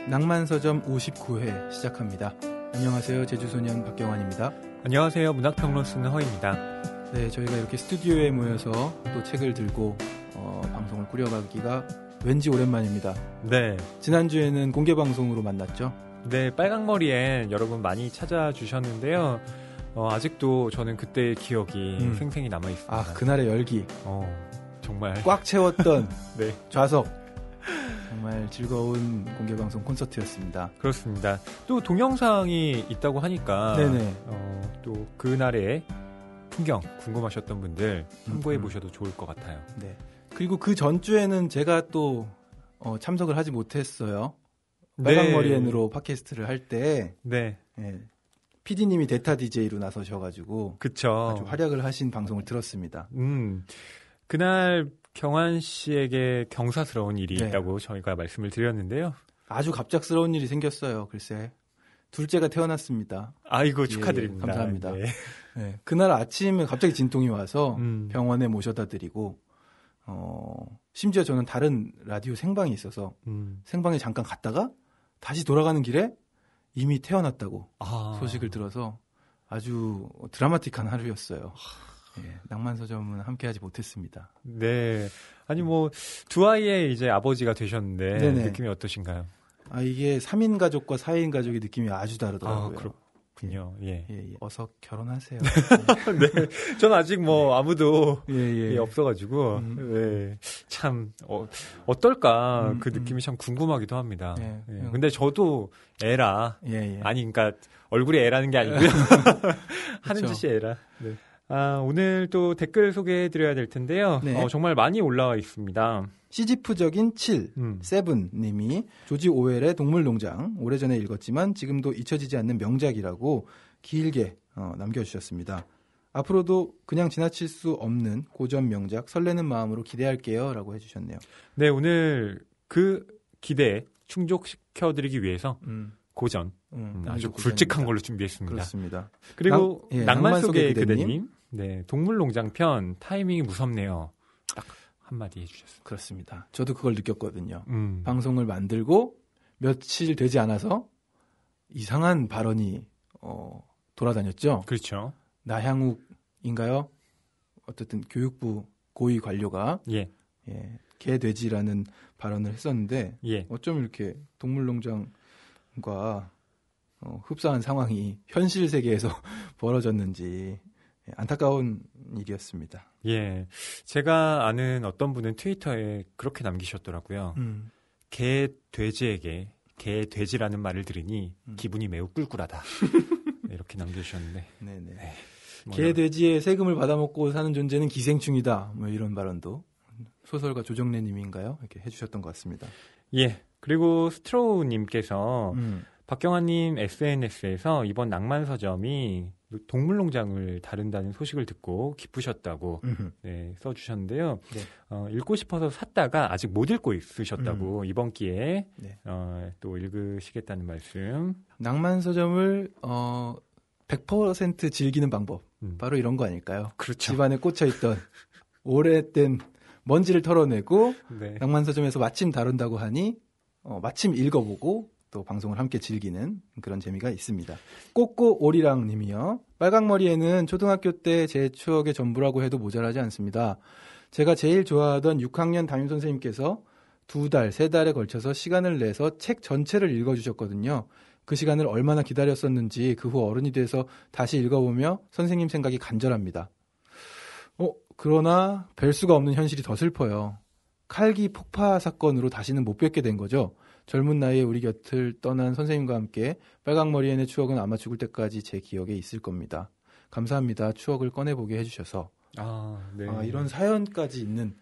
낭만서점 59회 시작합니다. 안녕하세요. 제주소년 박경환입니다. 안녕하세요. 문학평론 쓰는 허입니다. 네, 저희가 이렇게 스튜디오에 모여서 또 책을 들고 방송을 꾸려가기가 왠지 오랜만입니다. 네. 지난주에는 공개방송으로 만났죠? 네, 빨강머리엔 여러분 많이 찾아주셨는데요. 아직도 저는 그때의 기억이 생생히 남아있습니다. 아, 그날의 열기. 정말. 꽉 채웠던 네. 좌석. 정말 즐거운 공개방송 콘서트였습니다. 그렇습니다. 또 동영상이 있다고 하니까 네네. 또 그날의 풍경 궁금하셨던 분들 참고해 보셔도 좋을 것 같아요. 네. 그리고 그 전주에는 제가 또 참석을 하지 못했어요. 빨강머리엔으로 팟캐스트를 할 때 네. 예, PD님이 대타 DJ로 나서셔가지고 그쵸. 아주 활약을 하신 방송을 들었습니다. 그날 경환 씨에게 경사스러운 일이 네. 있다고 저희가 말씀을 드렸는데요. 아주 갑작스러운 일이 생겼어요. 글쎄. 둘째가 태어났습니다. 아이고 축하드립니다. 예, 감사합니다. 네. 네, 그날 아침에 갑자기 진통이 와서 병원에 모셔다 드리고 심지어 저는 다른 라디오 생방이 있어서 생방에 잠깐 갔다가 다시 돌아가는 길에 이미 태어났다고 소식을 들어서 아주 드라마틱한 하루였어요. 예, 낭만서점은 함께하지 못했습니다. 네. 아니 두 아이의 이제 아버지가 되셨는데 네네. 느낌이 어떠신가요? 아, 이게 3인 가족과 4인 가족의 느낌이 아주 다르더라고요. 그렇군요. 예. 예. 어서 결혼하세요. 네. 전 아직 아무도 예. 없어가지고 네. 참 어떨까 그 느낌이 참 궁금하기도 합니다. 예. 근데 저도 애라. 예. 아니 그러니까 얼굴이 애라는 게 아니고요. 하는 짓이 애라. 네. 오늘 또 댓글 소개해드려야 될 텐데요. 네. 정말 많이 올라와 있습니다. 시지프적인 7, 세븐님이 조지 오웰의 동물농장 오래전에 읽었지만 지금도 잊혀지지 않는 명작이라고 길게 남겨주셨습니다. 앞으로도 그냥 지나칠 수 없는 고전 명작 설레는 마음으로 기대할게요 라고 해주셨네요. 네, 오늘 그 기대에 충족시켜드리기 위해서 고전 아주 굵직한 걸로 준비했습니다. 그렇습니다. 그리고 낭만 속의 그대님. 그대님, 네, 동물농장 편 타이밍이 무섭네요. 딱 한마디 해주셨어요. 그렇습니다. 저도 그걸 느꼈거든요. 방송을 만들고 며칠 되지 않아서 이상한 발언이 돌아다녔죠. 그렇죠. 나향욱인가요? 어쨌든 교육부 고위 관료가 개돼지라는 발언을 했었는데 어쩜 이렇게 동물농장과 흡사한 상황이 현실 세계에서 벌어졌는지 안타까운 일이었습니다. 예, 제가 아는 어떤 분은 트위터에 그렇게 남기셨더라고요. 개 돼지에게 개 돼지라는 말을 들으니 기분이 매우 꿀꿀하다. 이렇게 남겨주셨는데. 네네. 네, 개 돼지의 세금을 받아먹고 사는 존재는 기생충이다. 이런 발언도 소설가 조정래님인가요? 이렇게 해주셨던 것 같습니다. 예. 그리고 스트로우님께서 박경환님 SNS에서 이번 낭만서점이 동물농장을 다룬다는 소식을 듣고 기쁘셨다고 써주셨는데요. 네. 읽고 싶어서 샀다가 아직 못 읽고 있으셨다고 이번 기회에 또 읽으시겠다는 말씀. 낭만서점을 100% 즐기는 방법. 바로 이런 거 아닐까요? 그렇죠. 집안에 꽂혀있던 오래된 먼지를 털어내고 낭만서점에서 마침 다룬다고 하니 마침 읽어보고 또 방송을 함께 즐기는 그런 재미가 있습니다. 꼬꼬오리랑 님이요. 빨강머리에는 초등학교 때 제 추억의 전부라고 해도 모자라지 않습니다. 제가 제일 좋아하던 6학년 담임선생님께서 2달, 3달에 걸쳐서 시간을 내서 책 전체를 읽어주셨거든요. 그 시간을 얼마나 기다렸었는지 그 후 어른이 돼서 다시 읽어보며 선생님 생각이 간절합니다. 그러나 뵐 수가 없는 현실이 더 슬퍼요. 칼기 폭파 사건으로 다시는 못 뵙게 된 거죠. 젊은 나이에 우리 곁을 떠난 선생님과 함께 빨강머리엔의 추억은 아마 죽을 때까지 제 기억에 있을 겁니다. 감사합니다. 추억을 꺼내보게 해주셔서. 네. 이런 사연까지 있는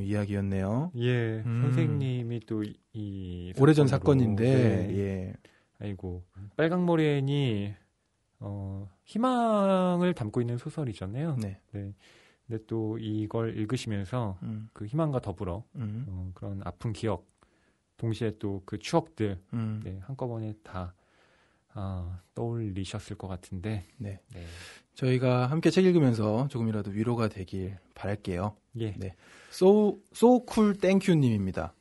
이야기였네요. 예, 선생님이 또 이 오래전 사건인데 예. 아이고, 빨강머리엔이 희망을 담고 있는 소설이잖아요. 네. 근데 또 이걸 읽으시면서 그 희망과 더불어 그런 아픈 기억, 동시에 또 그 추억들 한꺼번에 다 떠올리셨을 것 같은데. 네. 저희가 함께 책 읽으면서 조금이라도 위로가 되길 바랄게요. 예. 네. So cool 땡큐 님입니다.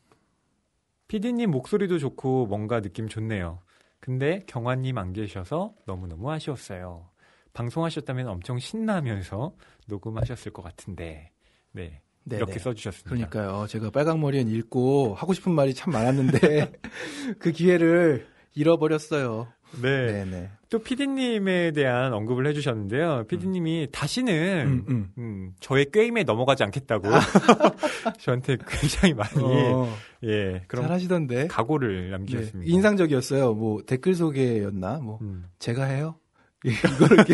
PD님 목소리도 좋고 뭔가 느낌 좋네요. 근데 경환님 안 계셔서 너무너무 아쉬웠어요. 방송하셨다면 엄청 신나면서 녹음하셨을 것 같은데. 네. 네네. 이렇게 써주셨습니다. 그러니까요. 제가 빨강머리엔 읽고 하고 싶은 말이 참 많았는데 그 기회를 잃어버렸어요. 네. 네네. 또 PD님에 대한 언급을 해주셨는데요. PD님이 다시는 저의 게임에 넘어가지 않겠다고 저한테 굉장히 많이 예 그런 잘하시던데 각오를 남기셨습니다. 네. 인상적이었어요. 뭐 댓글 소개였나? 뭐 제가 해요? 이거를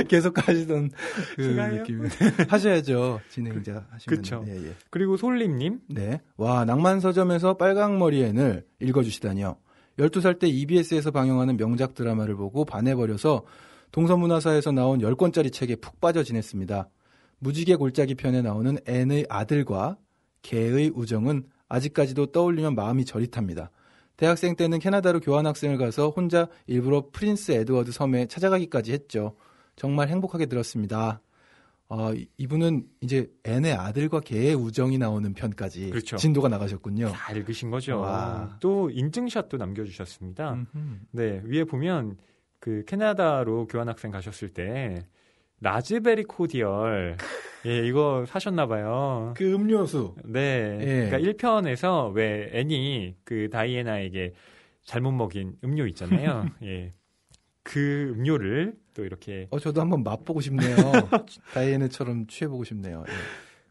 계속 하시던 그 느낌. 하셔야죠. 진행자 하시면. 그렇죠. 예, 예. 그리고 솔림님. 네. 와, 낭만서점에서 빨강머리엔을 읽어주시다니요. 12살 때 EBS에서 방영하는 명작 드라마를 보고 반해버려서 동서문화사에서 나온 10권짜리 책에 푹 빠져 지냈습니다. 무지개 골짜기 편에 나오는 앤의 아들과 개의 우정은 아직까지도 떠올리면 마음이 저릿합니다. 대학생 때는 캐나다로 교환학생을 가서 혼자 일부러 프린스 에드워드 섬에 찾아가기까지 했죠. 정말 행복하게 들었습니다. 이분은 이제 앤의 아들과 개의 우정이 나오는 편까지 그렇죠. 진도가 나가셨군요. 잘 읽으신 거죠. 와. 또 인증샷도 남겨주셨습니다. 네, 위에 보면 그 캐나다로 교환학생 가셨을 때 라즈베리 코디얼 예, 이거 사셨나봐요. 그 음료수. 네. 예. 그러니까 1편에서 왜 애니 그 다이애나에게 잘못 먹인 음료 있잖아요. 예. 그 음료를 또 이렇게. 저도 한번 맛보고 싶네요. 다이애나처럼 취해보고 싶네요. 예.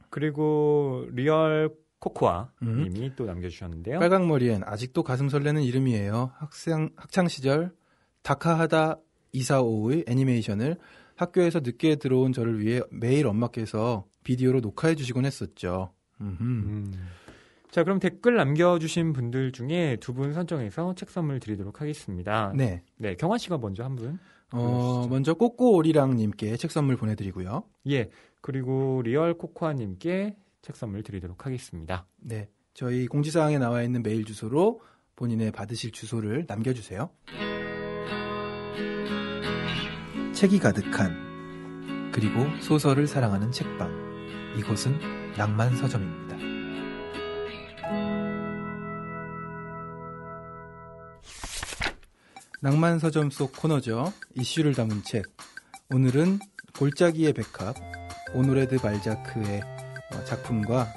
그리고 리얼 코코아 님이 또 남겨주셨는데요. 빨강머리엔 아직도 가슴 설레는 이름이에요. 학창시절 다카하다 245의 애니메이션을 학교에서 늦게 들어온 저를 위해 매일 엄마께서 비디오로 녹화해 주시곤 했었죠. 자, 그럼 댓글 남겨주신 분들 중에 두 분 선정해서 책 선물 드리도록 하겠습니다. 네. 네, 경환 씨가 먼저 한 분. 먼저 꼬꼬오리랑님께 책 선물 보내드리고요. 예, 그리고 리얼 코코아님께 책 선물 드리도록 하겠습니다. 네, 저희 공지사항에 나와 있는 메일 주소로 본인의 받으실 주소를 남겨주세요. 책이 가득한 그리고 소설을 사랑하는 책방, 이곳은 낭만서점입니다. 낭만서점 속 코너죠. 이슈를 담은 책. 오늘은 골짜기의 백합 오노레드 발자크의 작품과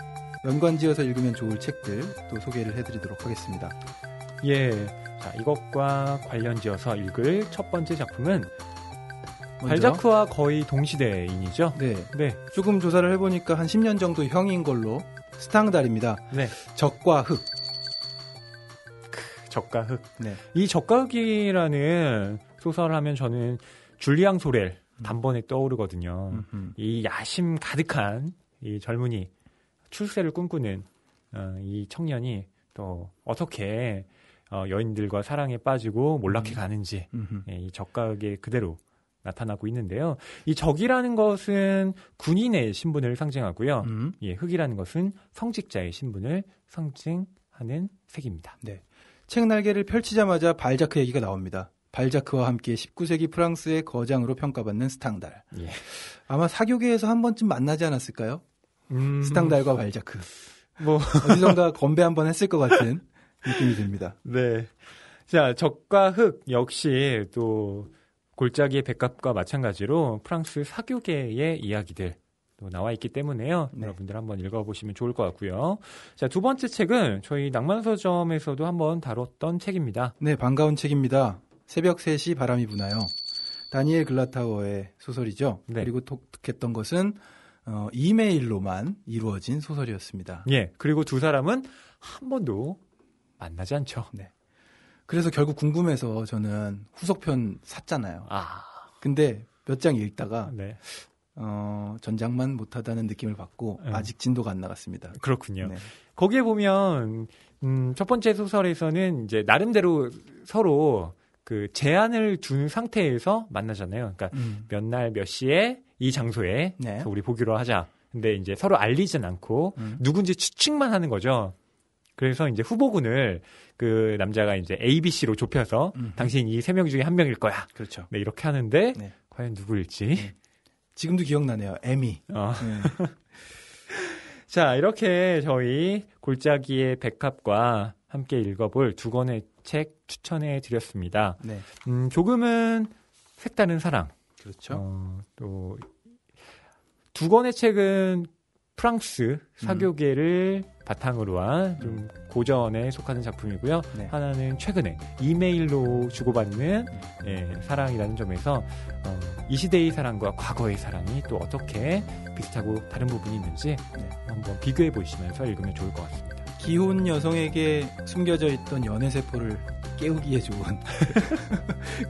연관지어서 읽으면 좋을 책들 또 소개를 해드리도록 하겠습니다. 예, 자, 이것과 관련지어서 읽을 첫 번째 작품은 발자크와 거의 동시대인이죠. 네. 네. 조금 조사를 해보니까 한 10년 정도 형인 걸로 스탕달입니다. 네. 적과 흙. 적과 흙. 네. 이 적과 흙이라는 소설을 하면 저는 줄리앙 소렐 단번에 떠오르거든요. 이 야심 가득한 이 젊은이, 출세를 꿈꾸는 이 청년이 또 어떻게 여인들과 사랑에 빠지고 몰락해 가는지 예, 이 적과 흙에 그대로 나타나고 있는데요. 이 적이라는 것은 군인의 신분을 상징하고요. 예, 흑이라는 것은 성직자의 신분을 상징하는 색입니다. 네. 책 날개를 펼치자마자 발자크 얘기가 나옵니다. 발자크와 함께 19세기 프랑스의 거장으로 평가받는 스탕달. 예. 아마 사교계에서 한 번쯤 만나지 않았을까요? 스탕달과 발자크. 뭐 어디선가 건배 한번 했을 것 같은 느낌이 듭니다. 네. 자, 적과 흑 역시 또 골짜기의 백합과 마찬가지로 프랑스 사교계의 이야기들 또 나와 있기 때문에요. 네. 여러분들 한번 읽어보시면 좋을 것 같고요. 자, 두 번째 책은 저희 낭만서점에서도 한번 다뤘던 책입니다. 네, 반가운 책입니다. 새벽 3시 바람이 부나요. 다니엘 글라타워의 소설이죠. 네. 그리고 독특했던 것은 이메일로만 이루어진 소설이었습니다. 예, 그리고 두 사람은 한 번도 만나지 않죠. 네. 그래서 결국 궁금해서 저는 후속편 샀잖아요. 근데 몇 장 읽다가 네. 전작만 못하다는 느낌을 받고 아직 진도가 안 나갔습니다. 그렇군요. 네. 거기에 보면 첫 번째 소설에서는 이제 나름대로 서로 그 제한을 둔 상태에서 만나잖아요. 그러니까 몇 날 몇 시에 이 장소에 네. 우리 보기로 하자. 근데 이제 서로 알리진 않고 누군지 추측만 하는 거죠. 그래서 이제 후보군을 그 남자가 이제 A, B, C로 좁혀서 당신 이 3명 중에 1명일 거야. 그렇죠. 네, 이렇게 하는데 네. 과연 누구일지. 지금도 기억나네요. 에미. 네. 자, 이렇게 저희 골짜기의 백합과 함께 읽어볼 두 권의 책 추천해 드렸습니다. 네. 조금은 색다른 사랑. 그렇죠. 또 두 권의 책은 프랑스 사교계를 바탕으로 한 좀 고전에 속하는 작품이고요. 네. 하나는 최근에 이메일로 주고받는 사랑이라는 점에서 이 시대의 사랑과 과거의 사랑이 또 어떻게 비슷하고 다른 부분이 있는지 한번 비교해 보시면서 읽으면 좋을 것 같습니다. 기혼 여성에게 숨겨져 있던 연애세포를 깨우기에 좋은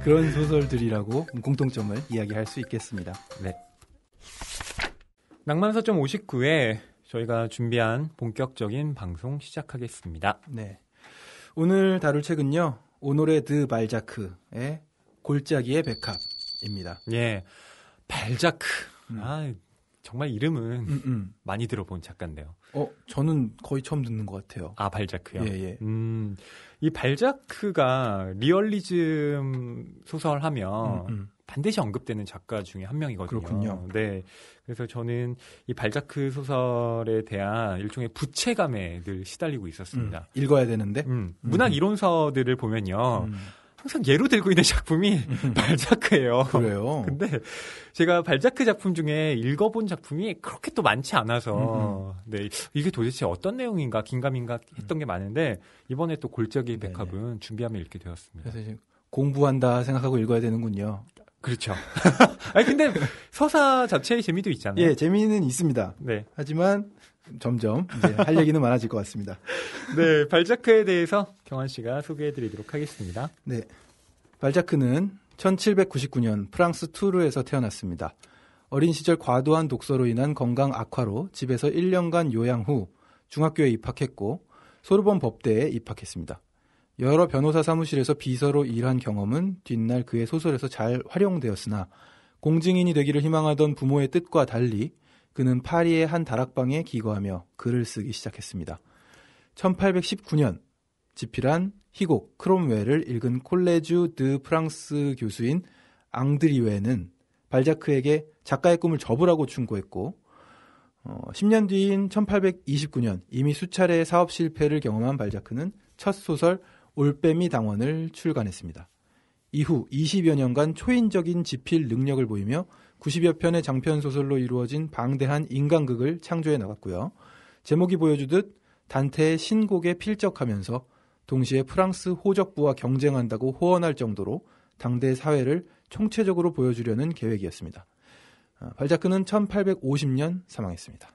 그런 소설들이라고 공통점을 이야기할 수 있겠습니다. 네. 낭만서점 59회 저희가 준비한 본격적인 방송 시작하겠습니다. 네. 오늘 다룰 책은요. 오노레 드 발자크의 골짜기의 백합입니다. 예. 발자크. 정말 이름은 많이 들어본 작가인데요. 저는 거의 처음 듣는 것 같아요. 아, 발자크요? 예. 이 발자크가 리얼리즘 소설 하면 반드시 언급되는 작가 중에 한 명이거든요. 그렇군요. 네. 그래서 저는 이 발자크 소설에 대한 일종의 부채감에 늘 시달리고 있었습니다. 읽어야 되는데? 문학 이론서들을 보면요. 항상 예로 들고 있는 작품이 발자크예요. 그래요? 근데 제가 발자크 작품 중에 읽어본 작품이 그렇게 또 많지 않아서 네, 이게 도대체 어떤 내용인가 긴가민가 했던 게 많은데 이번에 또 골짜기 백합은 준비하며 읽게 되었습니다. 그래서 이제 공부한다 생각하고 읽어야 되는군요. 그렇죠. 아니 근데 서사 자체의 재미도 있잖아요. 예, 재미는 있습니다. 네. 하지만 점점 이제 할 얘기는 많아질 것 같습니다. 네, 발자크에 대해서 경환 씨가 소개해드리도록 하겠습니다. 네, 발자크는 1799년 프랑스 투르에서 태어났습니다. 어린 시절 과도한 독서로 인한 건강 악화로 집에서 1년간 요양 후 중학교에 입학했고 소르본 법대에 입학했습니다. 여러 변호사 사무실에서 비서로 일한 경험은 뒷날 그의 소설에서 잘 활용되었으나 공증인이 되기를 희망하던 부모의 뜻과 달리 그는 파리의 한 다락방에 기거하며 글을 쓰기 시작했습니다. 1819년 집필한 희곡 크롬웰을 읽은 콜레주 드 프랑스 교수인 앙드리웨는 발자크에게 작가의 꿈을 접으라고 충고했고 10년 뒤인 1829년 이미 수차례의 사업 실패를 경험한 발자크는 첫 소설 올빼미 당원을 출간했습니다. 이후 20여 년간 초인적인 집필 능력을 보이며 90여 편의 장편 소설로 이루어진 방대한 인간극을 창조해 나갔고요. 제목이 보여주듯 단테의 신곡에 필적하면서 동시에 프랑스 호적부와 경쟁한다고 호언할 정도로 당대 사회를 총체적으로 보여주려는 계획이었습니다. 발자크는 1850년 사망했습니다.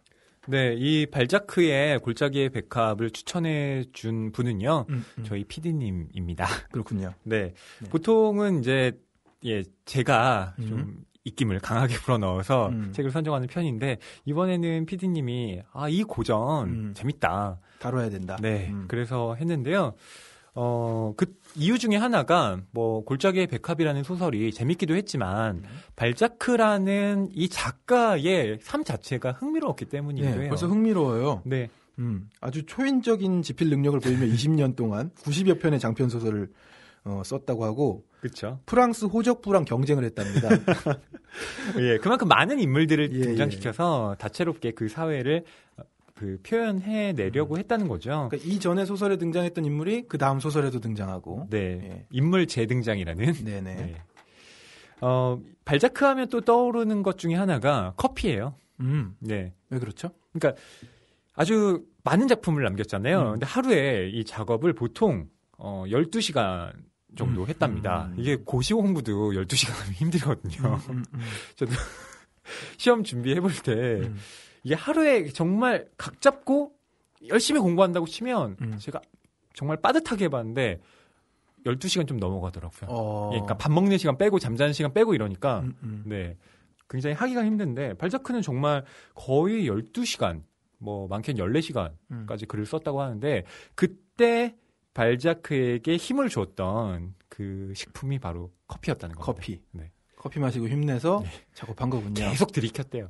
네, 이 발자크의 골짜기의 백합을 추천해 준 분은요, 저희 PD님입니다. 그렇군요. 네. 보통은 이제, 제가 좀 입김을 강하게 불어넣어서 책을 선정하는 편인데, 이번에는 PD님이, 이 고전 재밌다. 다뤄야 된다. 네. 그래서 했는데요. 그 이유 중에 하나가 골짜기의 백합이라는 소설이 재밌기도 했지만 발자크라는 이 작가의 삶 자체가 흥미로웠기 때문이기도 해요. 벌써 흥미로워요. 네. 아주 초인적인 집필 능력을 보이며 20년 동안 90여 편의 장편 소설을 썼다고 하고 그렇죠. 프랑스 호적부랑 경쟁을 했답니다. 예, 그만큼 많은 인물들을 등장시켜서 다채롭게 그 사회를 표현해 내려고 했다는 거죠. 그러니까 이전에 소설에 등장했던 인물이 그 다음 소설에도 등장하고. 네. 인물 재등장이라는. 네네. 네. 발자크 하면 또 떠오르는 것 중에 하나가 커피예요. 네. 왜 그렇죠? 그러니까 아주 많은 작품을 남겼잖아요. 근데 하루에 이 작업을 보통 12시간 정도 했답니다. 이게 고시 공부도 12시간 하면 힘들거든요. 저도 시험 준비해 볼 때 이게 하루에 정말 각 잡고 열심히 공부한다고 치면 제가 정말 빠듯하게 해봤는데 12시간 좀 넘어가더라고요. 그러니까 밥 먹는 시간 빼고 잠자는 시간 빼고 이러니까 네, 굉장히 하기가 힘든데 발자크는 정말 거의 12시간 많게는 14시간까지 글을 썼다고 하는데 그때 발자크에게 힘을 줬던 그 식품이 바로 커피였다는 겁니다. 커피. 네. 커피 마시고 힘내서 작업한 거군요. 계속 들이켰대요.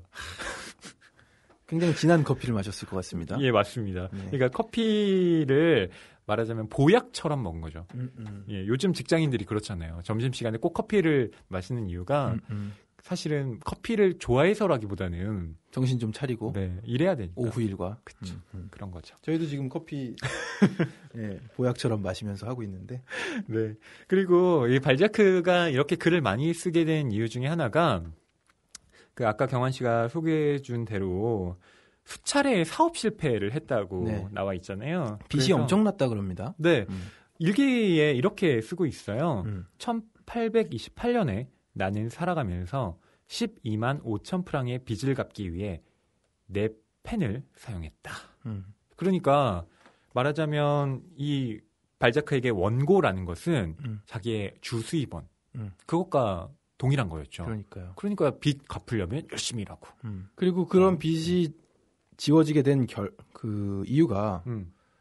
굉장히 진한 커피를 마셨을 것 같습니다. 예, 맞습니다. 네. 그러니까 커피를 말하자면 보약처럼 먹은 거죠. 예, 요즘 직장인들이 그렇잖아요. 점심시간에 꼭 커피를 마시는 이유가 사실은 커피를 좋아해서라기보다는 정신 좀 차리고 네, 일해야 되니까. 오후 일과. 그렇죠. 그런 거죠. 저희도 지금 커피 네, 보약처럼 마시면서 하고 있는데. 네. 그리고 이 발자크가 이렇게 글을 많이 쓰게 된 이유 중에 하나가 그 아까 경환 씨가 소개해 준 대로 수차례 사업 실패를 했다고 네. 나와 있잖아요. 빚이 엄청났다 그럽니다. 네. 일기에 이렇게 쓰고 있어요. 1828년에 나는 살아가면서 12만 5천 프랑의 빚을 갚기 위해 내 펜을 사용했다. 그러니까 말하자면 이 발자크에게 원고라는 것은 자기의 주수입원 그것과 동일한 거였죠. 그러니까요. 그러니까 빚 갚으려면 열심히 일하고. 그리고 그런 빚이 지워지게 된 그 이유가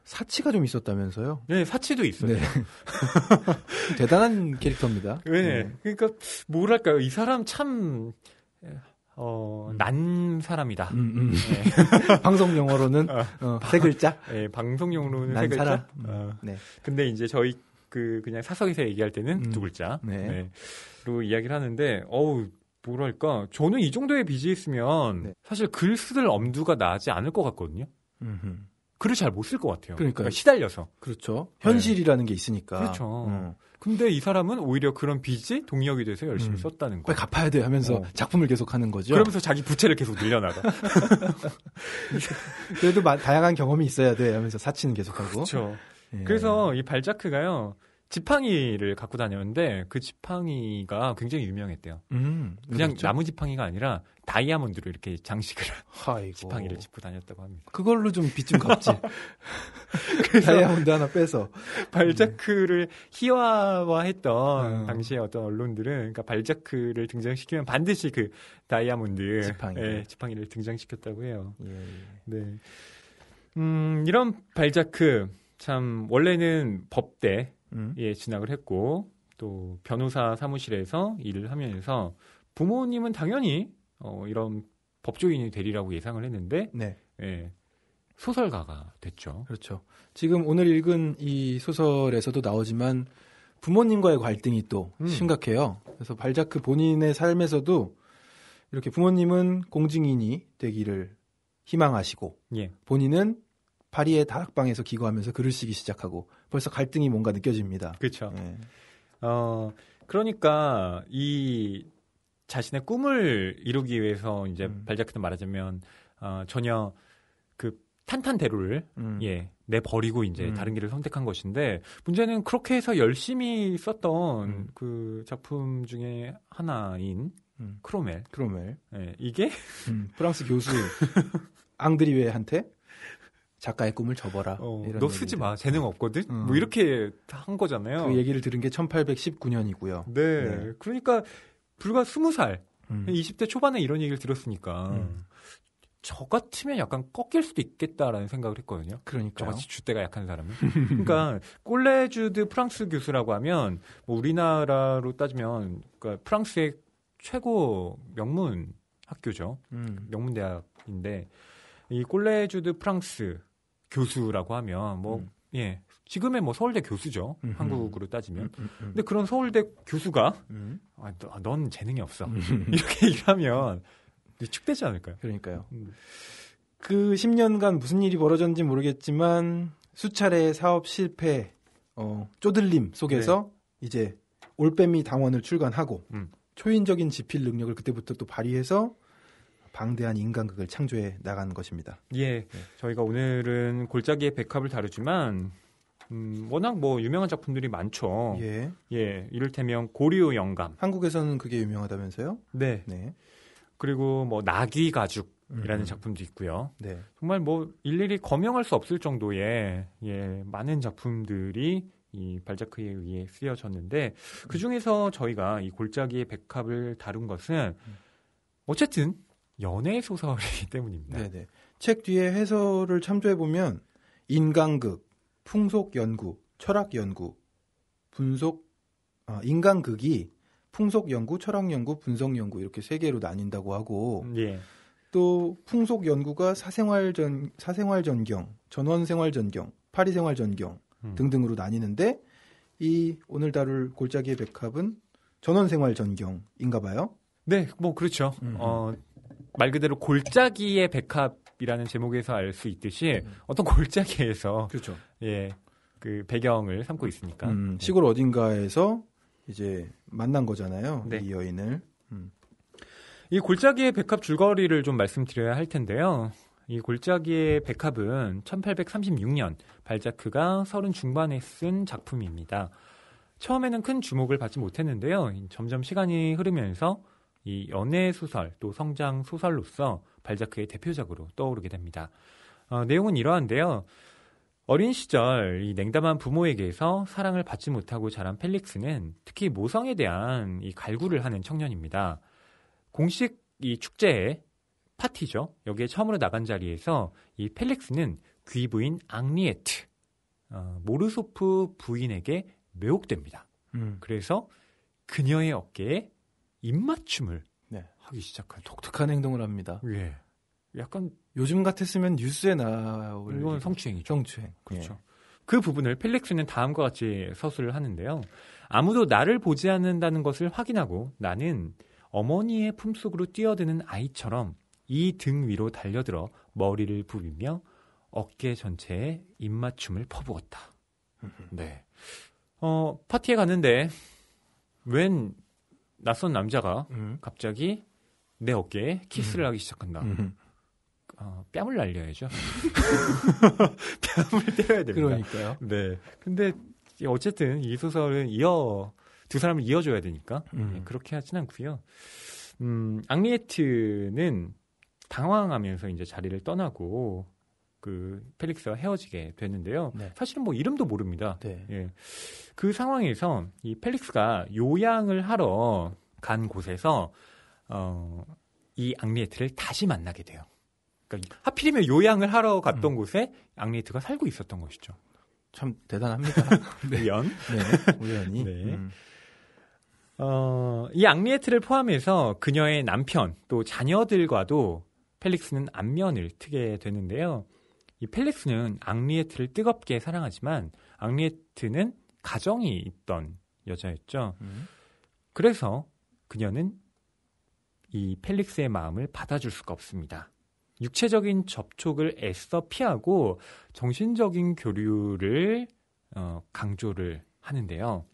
사치가 좀 있었다면서요? 네, 사치도 있어요. 네. 대단한 캐릭터입니다. 네. 그러니까 뭐랄까요, 이 사람 참 난 사람이다. 네. 방송 용어로는 세 글자. 네, 방송 용어로는 난 세 글자. 사람. 네. 근데 이제 저희 그냥 사석에서 얘기할 때는 두 글자. 네. 로 이야기를 하는데, 뭐랄까, 저는 이 정도의 빚이 있으면 네. 사실 글 쓸 엄두가 나지 않을 것 같거든요. 글을 잘 못 쓸 것 같아요. 그러니까 시달려서. 그렇죠. 현실이라는 게 있으니까. 그렇죠. 근데 이 사람은 오히려 그런 빚이 동력이 돼서 열심히 썼다는 거예요. 빨리 갚아야 돼 하면서 작품을 계속 하는 거죠. 그러면서 자기 부채를 계속 늘려나가. 그래도 다양한 경험이 있어야 돼 하면서 사치는 계속하고. 그렇죠. 예. 그래서 이 발자크가요. 지팡이를 갖고 다녔는데 그 지팡이가 굉장히 유명했대요. 그냥 그렇죠? 나무 지팡이가 아니라 다이아몬드로 이렇게 장식을 아이고. 지팡이를 짚고 다녔다고 합니다. 그걸로 좀 빚 좀 갚지. 다이아몬드 하나 빼서. 발자크를 희화화했던 당시의 어떤 언론들은 그러니까 발자크를 등장시키면 반드시 그 다이아몬드 지팡이를 등장시켰다고 해요. 예. 네. 이런 발자크 참 원래는 법대 예, 진학을 했고 또 변호사 사무실에서 일을 하면서 부모님은 당연히 이런 법조인이 되리라고 예상을 했는데 네. 예, 소설가가 됐죠. 그렇죠. 지금 오늘 읽은 이 소설에서도 나오지만 부모님과의 갈등이 또 심각해요. 그래서 발자크 본인의 삶에서도 이렇게 부모님은 공증인이 되기를 희망하시고 예. 본인은 파리의 다락방에서 기거하면서 글을 쓰기 시작하고 벌써 갈등이 뭔가 느껴집니다. 그렇죠. 예. 그러니까 이 자신의 꿈을 이루기 위해서 이제 발자크는 말하자면 전혀 그 탄탄대로를 내버리고 이제 다른 길을 선택한 것인데 문제는 그렇게 해서 열심히 썼던 그 작품 중에 하나인 크로멜. 예, 이게 프랑스 교수 앙드리웨한테 작가의 꿈을 접어라. 너 쓰지 마. 재능 없거든? 뭐 이렇게 한 거잖아요. 그 얘기를 들은 게 1819년이고요. 네. 그러니까 불과 20살, 20대 초반에 이런 얘기를 들었으니까 저 같으면 약간 꺾일 수도 있겠다라는 생각을 했거든요. 그러니까 저같이 줏대가 약한 사람은. 그러니까 꼴레주드 프랑스 교수라고 하면 뭐 우리나라로 따지면 그러니까 프랑스의 최고 명문 학교죠. 명문 대학인데 이 꼴레주드 프랑스 교수라고 하면 예, 지금의 뭐 서울대 교수죠. 한국으로 따지면. 근데 그런 서울대 교수가 넌 재능이 없어. 이렇게 얘기하면 축되지 않을까요? 그러니까요. 그 10년간 무슨 일이 벌어졌는지 모르겠지만 수차례의 사업 실패, 쪼들림 속에서 이제 올빼미 당원을 출간하고 초인적인 지필 능력을 그때부터 또 발휘해서 방대한 인간극을 창조해 나간 것입니다. 예, 저희가 오늘은 골짜기의 백합을 다루지만 워낙 뭐 유명한 작품들이 많죠. 예, 이를테면 고리오 영감. 한국에서는 그게 유명하다면서요? 네. 그리고 뭐 나귀 가죽이라는 작품도 있고요. 네. 정말 뭐 일일이 거명할 수 없을 정도의 많은 작품들이 이 발자크에 의해 쓰여졌는데 그 중에서 저희가 이 골짜기의 백합을 다룬 것은 어쨌든 연애 소설이기 때문입니다. 네네. 책 뒤에 해설을 참조해 보면 인간극, 풍속 연구, 철학 연구, 인간극이 풍속 연구, 철학 연구, 분석 연구 이렇게 세 개로 나뉜다고 하고 또 풍속 연구가 사생활 전경, 전원 생활 전경, 파리 생활 전경 등등으로 나뉘는데 이 오늘 다룰 골짜기의 백합은 전원 생활 전경인가 봐요. 네, 뭐 그렇죠. 말 그대로 골짜기의 백합이라는 제목에서 알 수 있듯이 어떤 골짜기에서 그렇죠. 예, 그 배경을 삼고 있으니까 시골 어딘가에서 이제 만난 거잖아요. 네. 이 여인을. 이 골짜기의 백합 줄거리를 좀 말씀드려야 할 텐데요. 이 골짜기의 백합은 1836년 발자크가 30 중반에 쓴 작품입니다. 처음에는 큰 주목을 받지 못했는데요. 점점 시간이 흐르면서 이 연애 소설 또 성장 소설로서 발자크의 대표작으로 떠오르게 됩니다. 내용은 이러한데요. 어린 시절 이 냉담한 부모에게서 사랑을 받지 못하고 자란 펠릭스는 특히 모성에 대한 이 갈구를 하는 청년입니다. 공식 이 축제에 파티죠. 여기에 처음으로 나간 자리에서 이 펠릭스는 귀부인 앙리에트, 모르소프 부인에게 매혹됩니다. 그래서 그녀의 어깨에 입맞춤을 하기 시작하죠. 독특한 행동을 합니다. 예. 약간 요즘 같았으면 뉴스에 나올 이건 성추행이죠. 성추행. 그렇죠. 예. 그 부분을 펠릭스는 다음과 같이 서술을 하는데요. 아무도 나를 보지 않는다는 것을 확인하고 나는 어머니의 품속으로 뛰어드는 아이처럼 이 등 위로 달려들어 머리를 부비며 어깨 전체에 입맞춤을 퍼부었다. 네. 파티에 갔는데 웬 낯선 남자가 갑자기 내 어깨에 키스를 하기 시작한다. 뺨을 날려야죠. 뺨을 때려야 됩니다. 그러니까요. 네. 근데 어쨌든 이 소설은 두 사람을 이어줘야 되니까 네, 그렇게 하진 않고요. 앙리에트는 당황하면서 이제 자리를 떠나고 그 펠릭스와 헤어지게 되는데요. 네. 사실은 뭐 이름도 모릅니다. 네. 예. 그 상황에서 이 펠릭스가 요양을 하러 간 곳에서 이 앙리에트를 다시 만나게 돼요. 그러니까 하필이면 요양을 하러 갔던 곳에 앙리에트가 살고 있었던 것이죠. 참 대단합니다. 네. 우연. 네. 우연히. 네. 이 앙리에트를 포함해서 그녀의 남편 또 자녀들과도 펠릭스는 안면을 트게 되는데요. 이 펠릭스는 앙리에트를 뜨겁게 사랑하지만 앙리에트는 가정이 있던 여자였죠. 그래서 그녀는 이 펠릭스의 마음을 받아줄 수가 없습니다. 육체적인 접촉을 애써 피하고 정신적인 교류를 강조를 하는데요.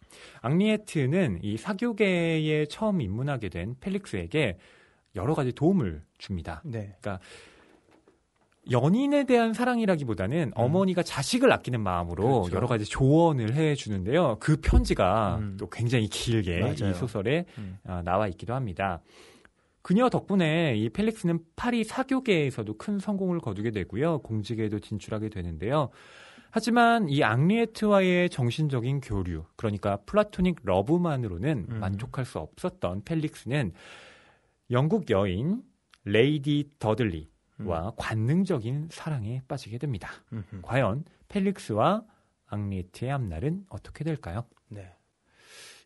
앙리에트는 이 사교계에 처음 입문하게 된 펠릭스에게 여러 가지 도움을 줍니다. 네. 그러니까 연인에 대한 사랑이라기보다는 어머니가 자식을 아끼는 마음으로 그렇죠. 여러 가지 조언을 해주는데요. 그 편지가 또 굉장히 길게 맞아요. 이 소설에 나와 있기도 합니다. 그녀 덕분에 이 펠릭스는 파리 사교계에서도 큰 성공을 거두게 되고요. 공직에도 진출하게 되는데요. 하지만 이 앙리에트와의 정신적인 교류, 그러니까 플라토닉 러브만으로는 만족할 수 없었던 펠릭스는 영국 여인 레이디 더들리와 관능적인 사랑에 빠지게 됩니다. 과연 펠릭스와 앙리에트의 앞날은 어떻게 될까요? 네.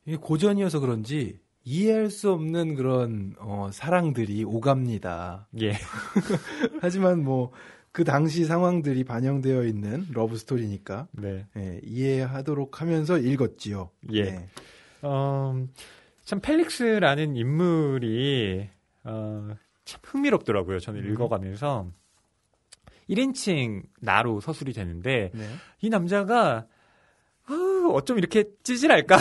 이게 고전이어서 그런지 이해할 수 없는 그런 사랑들이 오갑니다. 예. 하지만 뭐 그 당시 상황들이 반영되어 있는 러브 스토리니까 네. 예, 이해하도록 하면서 읽었지요. 예. 네. 참 펠릭스라는 인물이 참 흥미롭더라고요. 저는 읽어가면서 1인칭 나로 서술이 되는데 네. 이 남자가 어쩜 이렇게 찌질할까?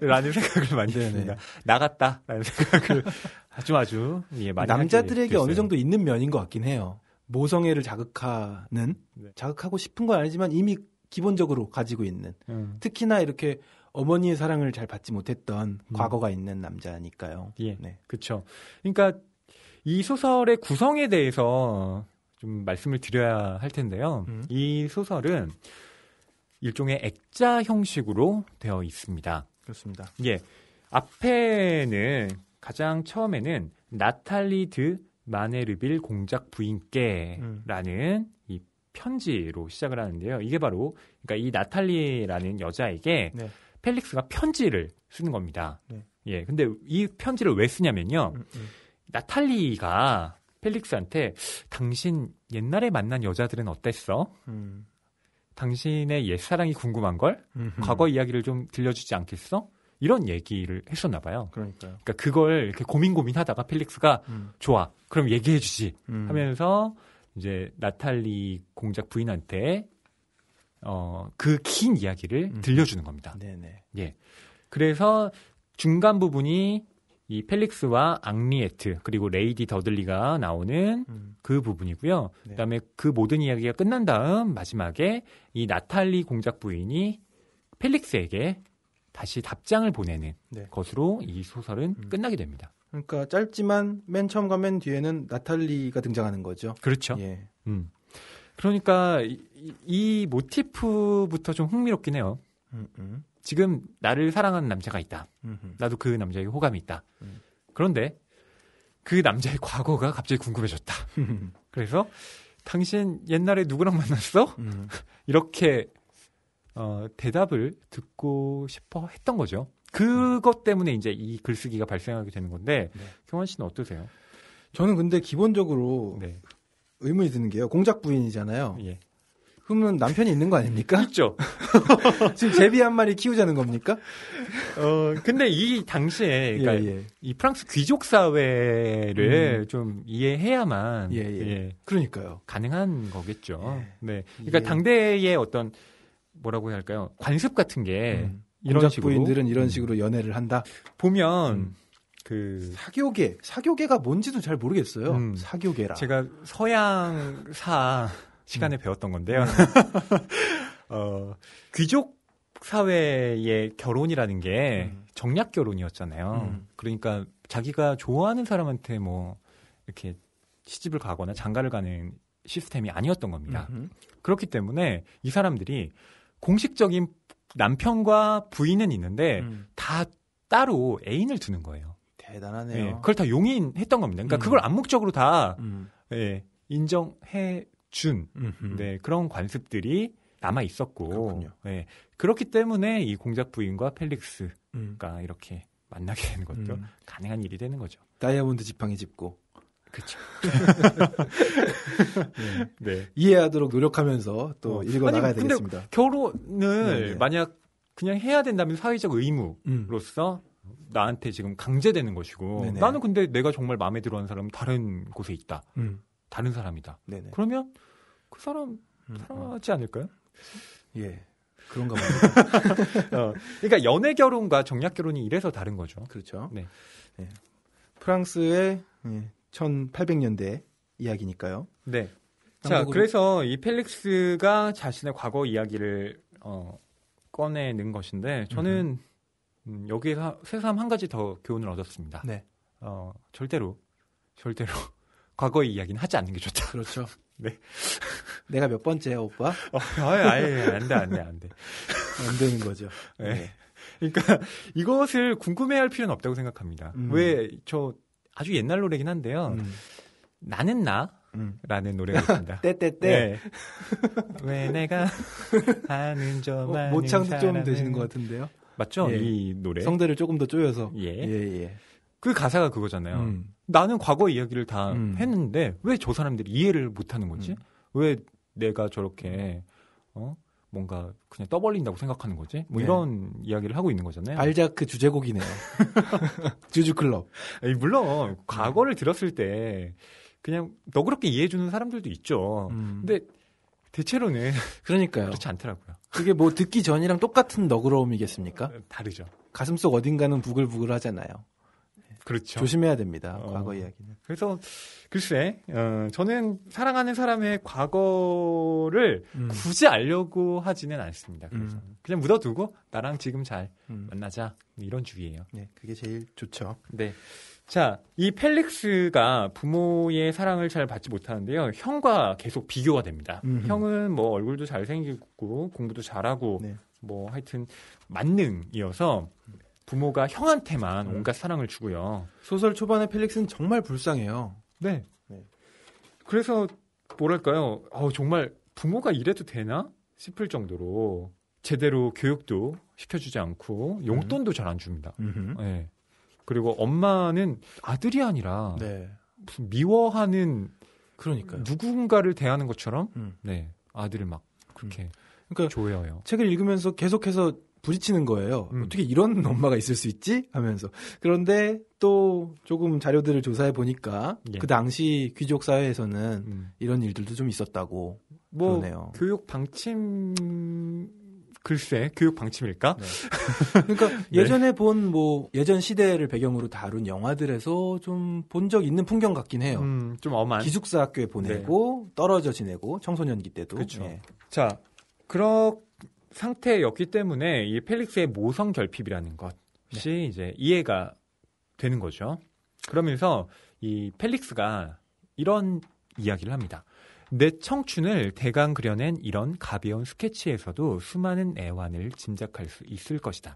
라는 생각을 많이 했습니다. 나갔다라는 생각을 아주 많이 남자들에게 어느 정도 있는 면인 것 같긴 해요. 모성애를 자극하고 싶은 건 아니지만 이미 기본적으로 가지고 있는 특히나 이렇게 어머니의 사랑을 잘 받지 못했던 과거가 있는 남자니까요. 예, 네. 그렇죠. 그러니까 이 소설의 구성에 대해서 좀 말씀을 드려야 할 텐데요. 이 소설은 일종의 액자 형식으로 되어 있습니다. 그렇습니다. 예, 앞에는 가장 처음에는 나탈리 드 마네르빌 공작 부인께라는 이 편지로 시작을 하는데요. 이게 바로 그러니까 이 나탈리라는 여자에게 네. 펠릭스가 편지를 쓰는 겁니다. 네. 예, 근데 이 편지를 왜 쓰냐면요. 나탈리가 펠릭스한테 당신 옛날에 만난 여자들은 어땠어? 당신의 옛사랑이 궁금한걸? 과거 이야기를 좀 들려주지 않겠어? 이런 얘기를 했었나 봐요. 그러니까요. 그러니까 그걸 이렇게 고민하다가 펠릭스가 좋아, 그럼 얘기해주지 하면서 이제 나탈리 공작 부인한테 그 긴 이야기를 들려주는 겁니다. 네네. 예. 그래서 중간 부분이 이 펠릭스와 앙리에트 그리고 레이디 더들리가 나오는 그 부분이고요. 네. 그다음에 그 모든 이야기가 끝난 다음 마지막에 이 나탈리 공작 부인이 펠릭스에게 다시 답장을 보내는 네. 것으로 이 소설은 끝나게 됩니다. 그러니까 짧지만 맨 처음과 맨 뒤에는 나탈리가 등장하는 거죠. 그렇죠. 예. 그러니까 이 모티프부터 좀 흥미롭긴 해요. 지금 나를 사랑하는 남자가 있다. 나도 그 남자에게 호감이 있다. 그런데 그 남자의 과거가 갑자기 궁금해졌다. 그래서 당신 옛날에 누구랑 만났어? 이렇게 대답을 듣고 싶어 했던 거죠. 그것 때문에 이제 이 글쓰기가 발생하게 되는 건데 네. 경환 씨는 어떠세요? 저는 근데 기본적으로 네. 의문이 드는 게요. 공작 부인이잖아요. 예. 그러면 남편이 있는 거 아닙니까? 있죠. 지금 제비 한 마리 키우자는 겁니까? 근데 이 당시에 그러니까 예. 이 프랑스 귀족 사회를 좀 이해해야만 예. 그러니까요. 가능한 거겠죠. 예. 네. 그러니까 당대의 어떤 뭐라고 해야 할까요? 관습 같은 게 이런 식으로 부인들은 이런 식으로 연애를 한다. 보면 그 사교계가 뭔지도 잘 모르겠어요. 사교계라. 제가 서양사 시간에 배웠던 건데요. 귀족 사회의 결혼이라는 게 정략 결혼이었잖아요. 그러니까 자기가 좋아하는 사람한테 뭐 이렇게 시집을 가거나 장가를 가는 시스템이 아니었던 겁니다. 그렇기 때문에 이 사람들이 공식적인 남편과 부인은 있는데 다 따로 애인을 두는 거예요. 대단하네요. 네, 그걸 다 용인했던 겁니다. 그러니까 그걸 암묵적으로 다 예, 인정해 준 네, 그런 관습들이 남아 있었고 네, 그렇기 때문에 이 공작 부인과 펠릭스가 이렇게 만나게 되는 것도 가능한 일이 되는 거죠. 다이아몬드 지팡이 짚고 그렇죠. 네. 이해하도록 노력하면서 또 읽어 나가야 되겠습니다. 결혼을 만약 그냥 해야 된다면 사회적 의무로서 나한테 지금 강제되는 것이고 네네. 나는 근데 내가 정말 마음에 들어하는 사람은 다른 곳에 있다. 다른 사람이다. 네네. 그러면 그 사람 사랑하지 않을까요? 예. 그런가 봐요. 그러니까 연애 결혼과 정략 결혼이 이래서 다른 거죠. 그렇죠. 네. 네. 프랑스의 1800년대 이야기니까요. 네. 자, 그래서 이 펠릭스가 자신의 과거 이야기를 꺼내는 것인데 저는 여기에서 새삼 한 가지 더 교훈을 얻었습니다. 네. 절대로 과거의 이야기는 하지 않는 게 좋다. 그렇죠. 네. 내가 몇 번째야, 오빠? 아예 안 돼. 안 되는 거죠. 네. 네. 그러니까 이것을 궁금해할 필요는 없다고 생각합니다. 왜 저 아주 옛날 노래긴 한데요. 나는 나라는 노래가 있습니다. 떼떼떼. 네. 왜 내가 하는 저 많은 모창도 좀 되시는 것 같은데요. 맞죠? 예. 이 노래. 성대를 조금 더 쪼여서. 예. 그 가사가 그거잖아요. 나는 과거 이야기를 다 했는데 왜 저 사람들이 이해를 못하는 거지? 왜 내가 저렇게 뭔가 그냥 떠벌린다고 생각하는 거지? 뭐 이런 이야기를 하고 있는 거잖아요. 발자크 주제곡이네요. 주주클럽. 물론 과거를 들었을 때 그냥 너그럽게 이해해주는 사람들도 있죠. 근데 대체로는 그러니까요. 그렇지 않더라고요. 그게 뭐 듣기 전이랑 똑같은 너그러움이겠습니까? 다르죠. 가슴속 어딘가는 부글부글 하잖아요. 그렇죠. 조심해야 됩니다. 과거 이야기는. 그래서 글쎄, 저는 사랑하는 사람의 과거를 굳이 알려고 하지는 않습니다. 그래서 그냥 묻어두고 나랑 지금 잘 만나자 이런 주의예요. 네, 그게 제일 좋죠. 네. 자, 이 펠릭스가 부모의 사랑을 잘 받지 못하는데요. 형과 계속 비교가 됩니다. 형은 뭐 얼굴도 잘생기고 공부도 잘하고 네. 뭐 하여튼 만능이어서 부모가 형한테만 온갖 사랑을 주고요. 소설 초반에 펠릭스는 정말 불쌍해요. 네. 그래서 뭐랄까요? 정말 부모가 이래도 되나 싶을 정도로 제대로 교육도 시켜주지 않고 용돈도 잘 안 줍니다. 네. 그리고 엄마는 아들이 아니라 무슨 미워하는 그러니까요. 누군가를 대하는 것처럼 네 아들을 막 그렇게 그러니까 조여요. 책을 읽으면서 계속해서 부딪히는 거예요. 어떻게 이런 엄마가 있을 수 있지? 하면서. 그런데 또 조금 자료들을 조사해 보니까 예. 그 당시 귀족 사회에서는 이런 일들도 좀 있었다고 그러네요. 교육 방침 글쎄, 교육 방침일까? 네. 그러니까 네. 예전에 본 예전 시대를 배경으로 다룬 영화들에서 좀 본 적 있는 풍경 같긴 해요. 좀 엄한. 기숙사 학교에 보내고 네. 떨어져 지내고 청소년기 때도. 그렇죠. 네. 자, 그런 상태였기 때문에 이 펠릭스의 모성 결핍이라는 것이 네. 이제 이해가 되는 거죠. 그러면서 이 펠릭스가 이런 이야기를 합니다. 내 청춘을 대강 그려낸 이런 가벼운 스케치에서도 수많은 애환을 짐작할 수 있을 것이다.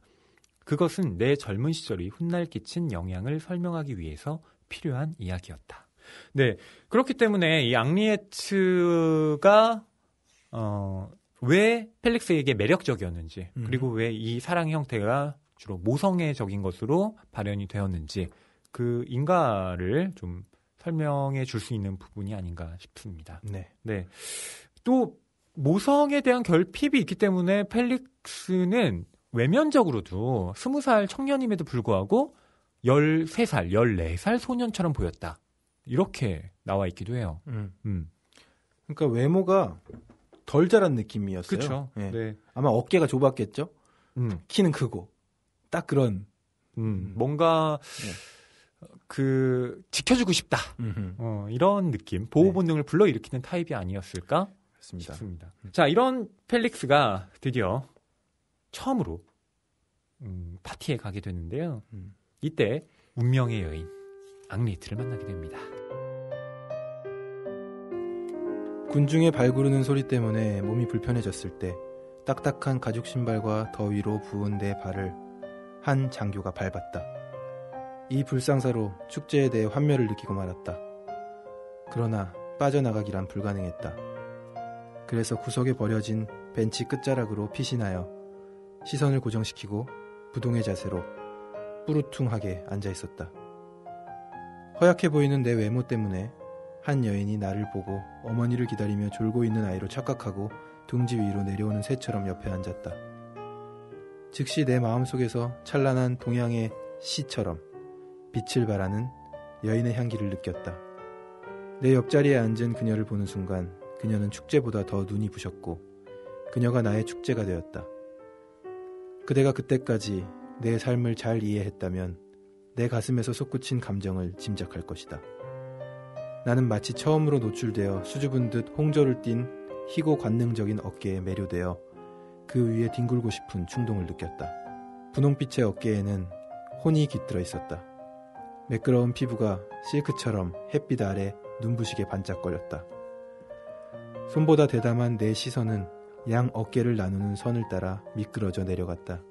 그것은 내 젊은 시절이 훗날 끼친 영향을 설명하기 위해서 필요한 이야기였다. 네, 그렇기 때문에 이 앙리에트가 왜 펠릭스에게 매력적이었는지 그리고 왜 이 사랑의 형태가 주로 모성애적인 것으로 발현이 되었는지 그 인과를 좀 설명해 줄 수 있는 부분이 아닌가 싶습니다. 네. 네. 또 모성에 대한 결핍이 있기 때문에 펠릭스는 외면적으로도 20살 청년임에도 불구하고 13살, 14살 소년처럼 보였다. 이렇게 나와 있기도 해요. 그러니까 외모가 덜 자란 느낌이었어요. 그렇죠. 네. 네. 아마 어깨가 좁았겠죠. 키는 크고 딱 그런 뭔가 네. 지켜주고 싶다. 이런 느낌, 보호 본능을 네. 불러일으키는 타입이 아니었을까 싶습니다. 자, 이런 펠릭스가 드디어 처음으로 파티에 가게 되는데요. 이때 운명의 여인 앙리에트를 만나게 됩니다. 군중의 발구르는 소리 때문에 몸이 불편해졌을 때 딱딱한 가죽 신발과 더위로 부은 내 발을 한 장교가 밟았다. 이 불상사로 축제에 대해 환멸을 느끼고 말았다. 그러나 빠져나가기란 불가능했다. 그래서 구석에 버려진 벤치 끝자락으로 피신하여 시선을 고정시키고 부동의 자세로 뿌루퉁하게 앉아있었다. 허약해 보이는 내 외모 때문에 한 여인이 나를 보고 어머니를 기다리며 졸고 있는 아이로 착각하고 둥지 위로 내려오는 새처럼 옆에 앉았다. 즉시 내 마음속에서 찬란한 동양의 시처럼 빛을 발하는 여인의 향기를 느꼈다. 내 옆자리에 앉은 그녀를 보는 순간 그녀는 축제보다 더 눈이 부셨고 그녀가 나의 축제가 되었다. 그대가 그때까지 내 삶을 잘 이해했다면 내 가슴에서 솟구친 감정을 짐작할 것이다. 나는 마치 처음으로 노출되어 수줍은 듯 홍조를 띤 희고 관능적인 어깨에 매료되어 그 위에 뒹굴고 싶은 충동을 느꼈다. 분홍빛의 어깨에는 혼이 깃들어 있었다. 매끄러운 피부가 실크처럼 햇빛 아래 눈부시게 반짝거렸다. 손보다 대담한 내 시선은 양 어깨를 나누는 선을 따라 미끄러져 내려갔다.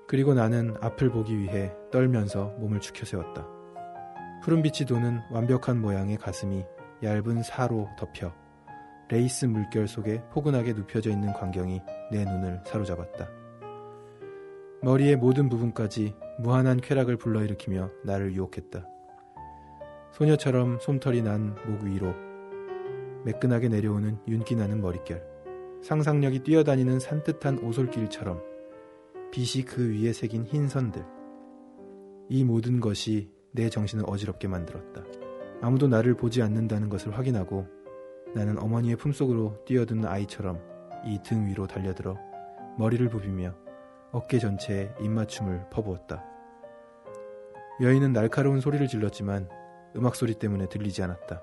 그리고 나는 앞을 보기 위해 떨면서 몸을 축혀 세웠다. 푸른빛이 도는 완벽한 모양의 가슴이 얇은 사로 덮여 레이스 물결 속에 포근하게 눕혀져 있는 광경이 내 눈을 사로잡았다. 머리의 모든 부분까지 무한한 쾌락을 불러일으키며 나를 유혹했다. 소녀처럼 솜털이 난 목 위로 매끈하게 내려오는 윤기 나는 머릿결, 상상력이 뛰어다니는 산뜻한 오솔길처럼 빛이 그 위에 새긴 흰 선들, 이 모든 것이 내 정신을 어지럽게 만들었다. 아무도 나를 보지 않는다는 것을 확인하고 나는 어머니의 품속으로 뛰어드는 아이처럼 이 등 위로 달려들어 머리를 부비며 어깨 전체에 입맞춤을 퍼부었다. 여인은 날카로운 소리를 질렀지만 음악 소리 때문에 들리지 않았다.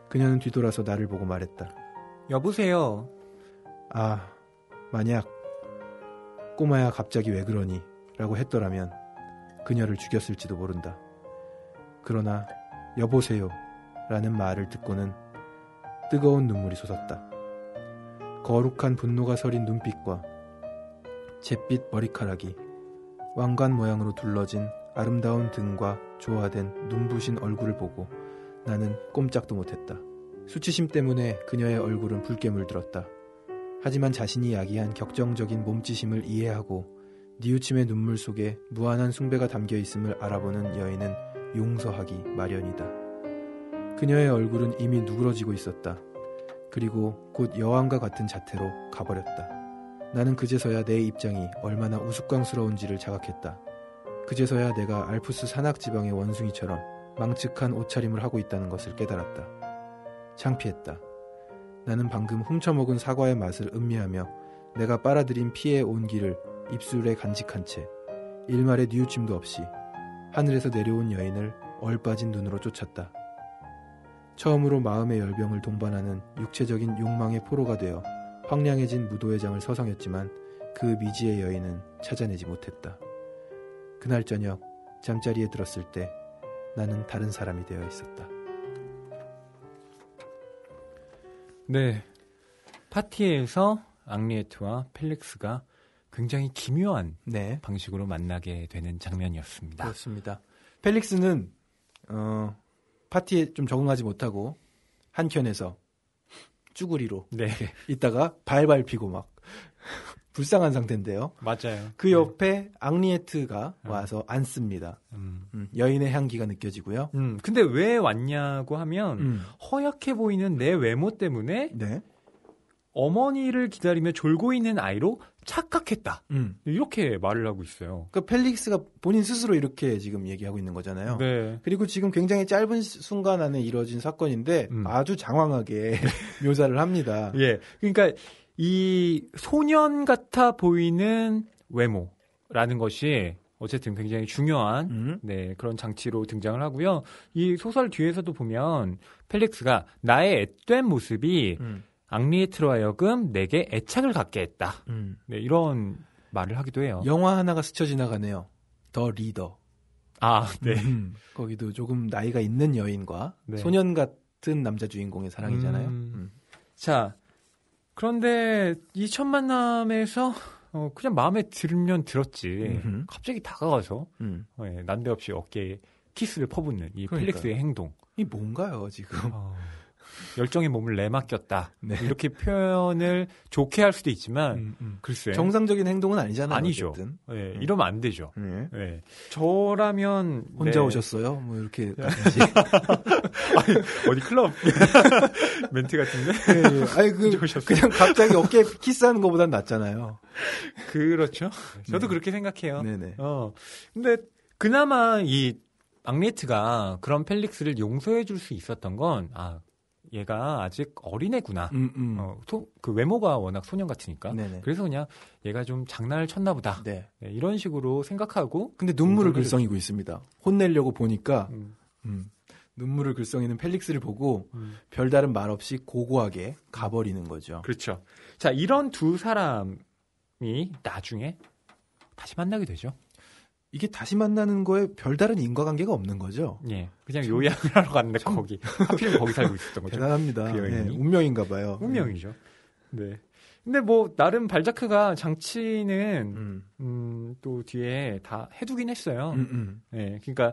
그녀는 뒤돌아서 나를 보고 말했다. 여보세요. 아, 만약 꼬마야 갑자기 왜 그러니? 라고 했더라면 그녀를 죽였을지도 모른다. 그러나 여보세요 라는 말을 듣고는 뜨거운 눈물이 솟았다. 거룩한 분노가 서린 눈빛과 잿빛 머리카락이 왕관 모양으로 둘러진 아름다운 등과 조화된 눈부신 얼굴을 보고 나는 꼼짝도 못했다. 수치심 때문에 그녀의 얼굴은 붉게 물들었다. 하지만 자신이 야기한 격정적인 몸짓임을 이해하고 뉘우침의 눈물 속에 무한한 숭배가 담겨 있음을 알아보는 여인은 용서하기 마련이다. 그녀의 얼굴은 이미 누그러지고 있었다. 그리고 곧 여왕과 같은 자태로 가버렸다. 나는 그제서야 내 입장이 얼마나 우스꽝스러운지를 자각했다. 그제서야 내가 알프스 산악지방의 원숭이처럼 망측한 옷차림을 하고 있다는 것을 깨달았다. 창피했다. 나는 방금 훔쳐먹은 사과의 맛을 음미하며 내가 빨아들인 피의 온기를 입술에 간직한 채 일말의 뉘우침도 없이 하늘에서 내려온 여인을 얼빠진 눈으로 쫓았다. 처음으로 마음의 열병을 동반하는 육체적인 욕망의 포로가 되어 황량해진 무도회장을 서성였지만 그 미지의 여인은 찾아내지 못했다. 그날 저녁 잠자리에 들었을 때 나는 다른 사람이 되어 있었다. 네, 파티에서 앙리에트와 펠릭스가 굉장히 기묘한 네. 방식으로 만나게 되는 장면이었습니다. 그렇습니다. 펠릭스는 파티에 좀 적응하지 못하고 한켠에서 쭈구리로 네. 있다가 발발 피고 막 불쌍한 상태인데요. 맞아요. 그 옆에 앙리에트가 와서 앉습니다. 여인의 향기가 느껴지고요. 근데 왜 왔냐고 하면 허약해 보이는 내 외모 때문에 네. 어머니를 기다리며 졸고 있는 아이로 착각했다. 이렇게 말을 하고 있어요. 그 펠릭스가 본인 스스로 이렇게 지금 얘기하고 있는 거잖아요. 네. 그리고 지금 굉장히 짧은 순간 안에 이루어진 사건인데 아주 장황하게 묘사를 합니다. 예. 그러니까 이 소년 같아 보이는 외모라는 것이 어쨌든 굉장히 중요한 네, 그런 장치로 등장을 하고요. 이 소설 뒤에서도 보면 펠릭스가 나의 앳된 모습이 앙리에트로 하여금 내게 애착을 갖게 했다. 네, 이런 말을 하기도 해요. 영화 하나가 스쳐 지나가네요. 더 리더. 아, 네. 거기도 조금 나이가 있는 여인과 네. 소년 같은 남자 주인공의 사랑이잖아요. 자, 그런데 이 첫 만남에서 그냥 마음에 들면 들었지. 갑자기 다가가서 네, 난데없이 어깨에 키스를 퍼붓는 이 펠릭스의 행동. 이 뭔가요, 지금? 열정의 몸을 내맡겼다. 네. 이렇게 표현을 좋게 할 수도 있지만 글쎄. 정상적인 행동은 아니잖아요. 아니죠. 네, 이러면 안 되죠. 네. 네. 저라면 혼자 네. 오셨어요? 뭐 이렇게 아니, 어디 클럽 멘트 같은데? 네, 아니 그냥 갑자기 어깨 키스하는 것보단 낫잖아요. 그렇죠. 저도 네. 그렇게 생각해요. 네네. 근데 그나마 이 앙리에트가 그런 펠릭스를 용서해 줄 수 있었던 건 얘가 아직 어린애구나. 그 외모가 워낙 소년 같으니까. 네네. 그래서 그냥 얘가 좀 장난을 쳤나 보다. 네. 네, 이런 식으로 생각하고. 근데 눈물을 글썽이고 있습니다. 혼내려고 보니까 눈물을 글썽이는 펠릭스를 보고 별다른 말 없이 고고하게 가버리는 거죠. 그렇죠. 자, 이런 두 사람이 나중에 다시 만나게 되죠. 이게 다시 만나는 거에 별다른 인과관계가 없는 거죠. 예, 그냥 요양을 하러 갔는데 거기 하필이면 거기 살고 있었던 거죠. 대단합니다. 그 네, 운명인가 봐요. 운명이죠. 네. 근데 뭐 나름 발자크가 장치는 또 뒤에 다 해두긴 했어요. 네, 그러니까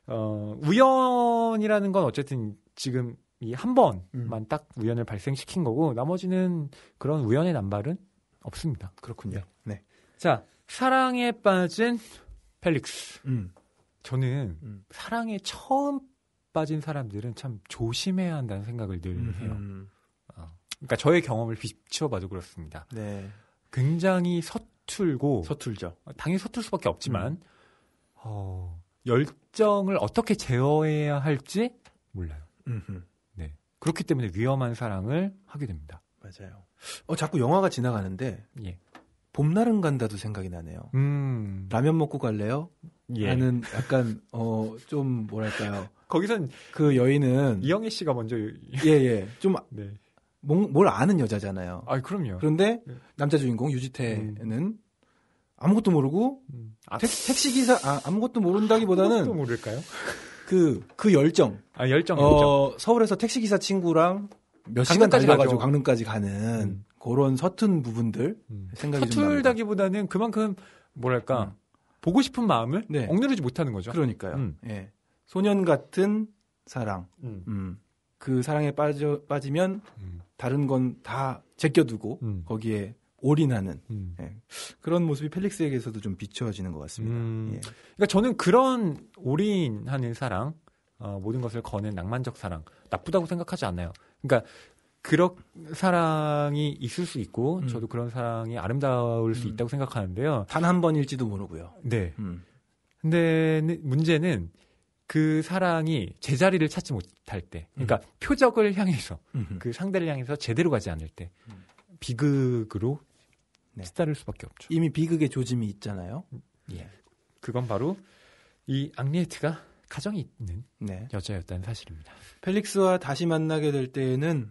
우연이라는 건 어쨌든 지금 이 한 번만 딱 우연을 발생시킨 거고 나머지는 그런 우연의 남발은 없습니다. 그렇군요. 네. 자, 사랑에 빠진 펠릭스. 저는 사랑에 처음 빠진 사람들은 참 조심해야 한다는 생각을 늘 해요. 그러니까 저의 경험을 비추어봐도 그렇습니다. 네. 굉장히 서툴고 서툴죠. 당연히 서툴 수밖에 없지만 열정을 어떻게 제어해야 할지 몰라요. 네. 그렇기 때문에 위험한 사랑을 하게 됩니다. 맞아요. 자꾸 영화가 지나가는데 예. 봄날은 간다도 생각이 나네요. 라면 먹고 갈래요? 예. 라는 약간 좀 뭐랄까요. 거기선 그 여인은 이영애 씨가 먼저 예. 좀 네. 뭘 아는 여자잖아요. 그럼요. 그런데 남자 주인공 유지태는 아무것도 모르고 택시 기사 아무것도 모른다기보다는 아무것도 모를까요? 그 열정. 열정. 서울에서 택시 기사 친구랑 몇 시간 달려가지고 강릉까지 가는 그런 서툰 부분들 생각이 좀 납니다. 서툴다기보다는 그만큼 뭐랄까 보고 싶은 마음을 네. 억누르지 못하는 거죠. 그러니까요. 예. 소년 같은 사랑. 그 사랑에 빠지면 다른 건 다 제껴두고 거기에 올인하는 예. 그런 모습이 펠릭스에게서도 좀 비춰지는 것 같습니다. 예. 그러니까 저는 그런 올인하는 사랑, 모든 것을 거는 낭만적 사랑 나쁘다고 생각하지 않아요. 그러니까 그런 사랑이 있을 수 있고 저도 그런 사랑이 아름다울 수 있다고 생각하는데요. 단 한 번일지도 모르고요. 네. 근데 문제는 그 사랑이 제자리를 찾지 못할 때, 그러니까 표적을 향해서 그 상대를 향해서 제대로 가지 않을 때 비극으로 치달을 수밖에 없죠. 이미 비극의 조짐이 있잖아요. 예. 그건 바로 이 앙리에트가 가정이 있는 여자였다는 사실입니다. 펠릭스와 다시 만나게 될 때에는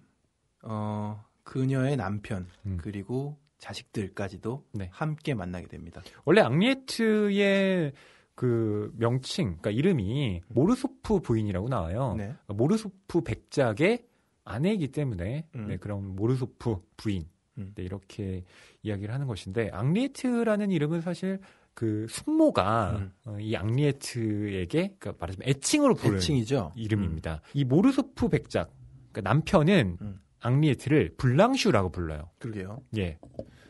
그녀의 남편 그리고 자식들까지도 함께 만나게 됩니다. 원래 앙리에트의 그 명칭, 그러니까 이름이 모르소프 부인이라고 나와요. 그러니까 모르소프 백작의 아내이기 때문에 그럼 모르소프 부인 이렇게 이야기를 하는 것인데, 앙리에트라는 이름은 사실 그 숙모가 이 앙리에트에게, 그러니까 말하자면 애칭으로 부르는 애칭이죠. 이름입니다. 이 모르소프 백작, 그러니까 남편은 앙리에트를 블랑슈라고 불러요. 그러게요. 예.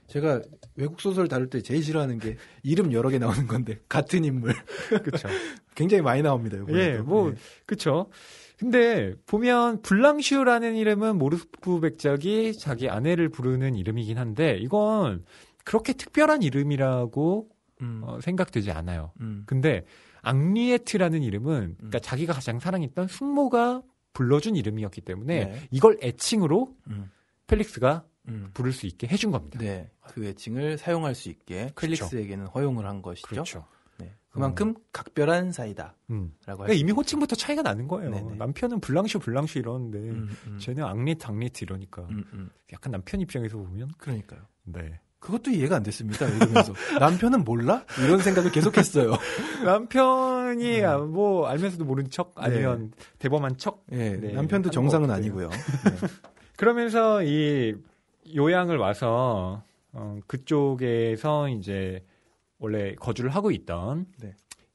제가 외국 소설 다룰 때 제일 싫어하는 게 이름 여러 개 나오는 건데 같은 인물. 그렇죠. 굉장히 많이 나옵니다. 예, 뭐 그렇죠. 근데 보면 블랑슈라는 이름은 모르소프 백작이 자기 아내를 부르는 이름이긴 한데 이건 그렇게 특별한 이름이라고 생각되지 않아요. 근데 앙리에트라는 이름은 그러니까 자기가 가장 사랑했던 숙모가 불러준 이름이었기 때문에 이걸 애칭으로 펠릭스가 부를 수 있게 해준 겁니다. 네, 그 애칭을 사용할 수 있게 펠릭스에게는 허용을 한 것이죠. 그렇죠. 네, 그만큼 각별한 사이다라고 그러니까 이미 호칭부터 차이가 나는 거예요. 네네. 남편은 블랑슈 이러는데 쟤는 앙리에트 이러니까 약간 남편 입장에서 보면 그러니까요. 네. 그것도 이해가 안 됐습니다. 이러면서 남편은 몰라? 이런 생각을 계속했어요. 남편이 뭐 알면서도 모른 척 아니면 대범한 척. 네, 남편도 정상은 아니고요. 네. 그러면서 이 요양을 와서 그쪽에서 이제 원래 거주를 하고 있던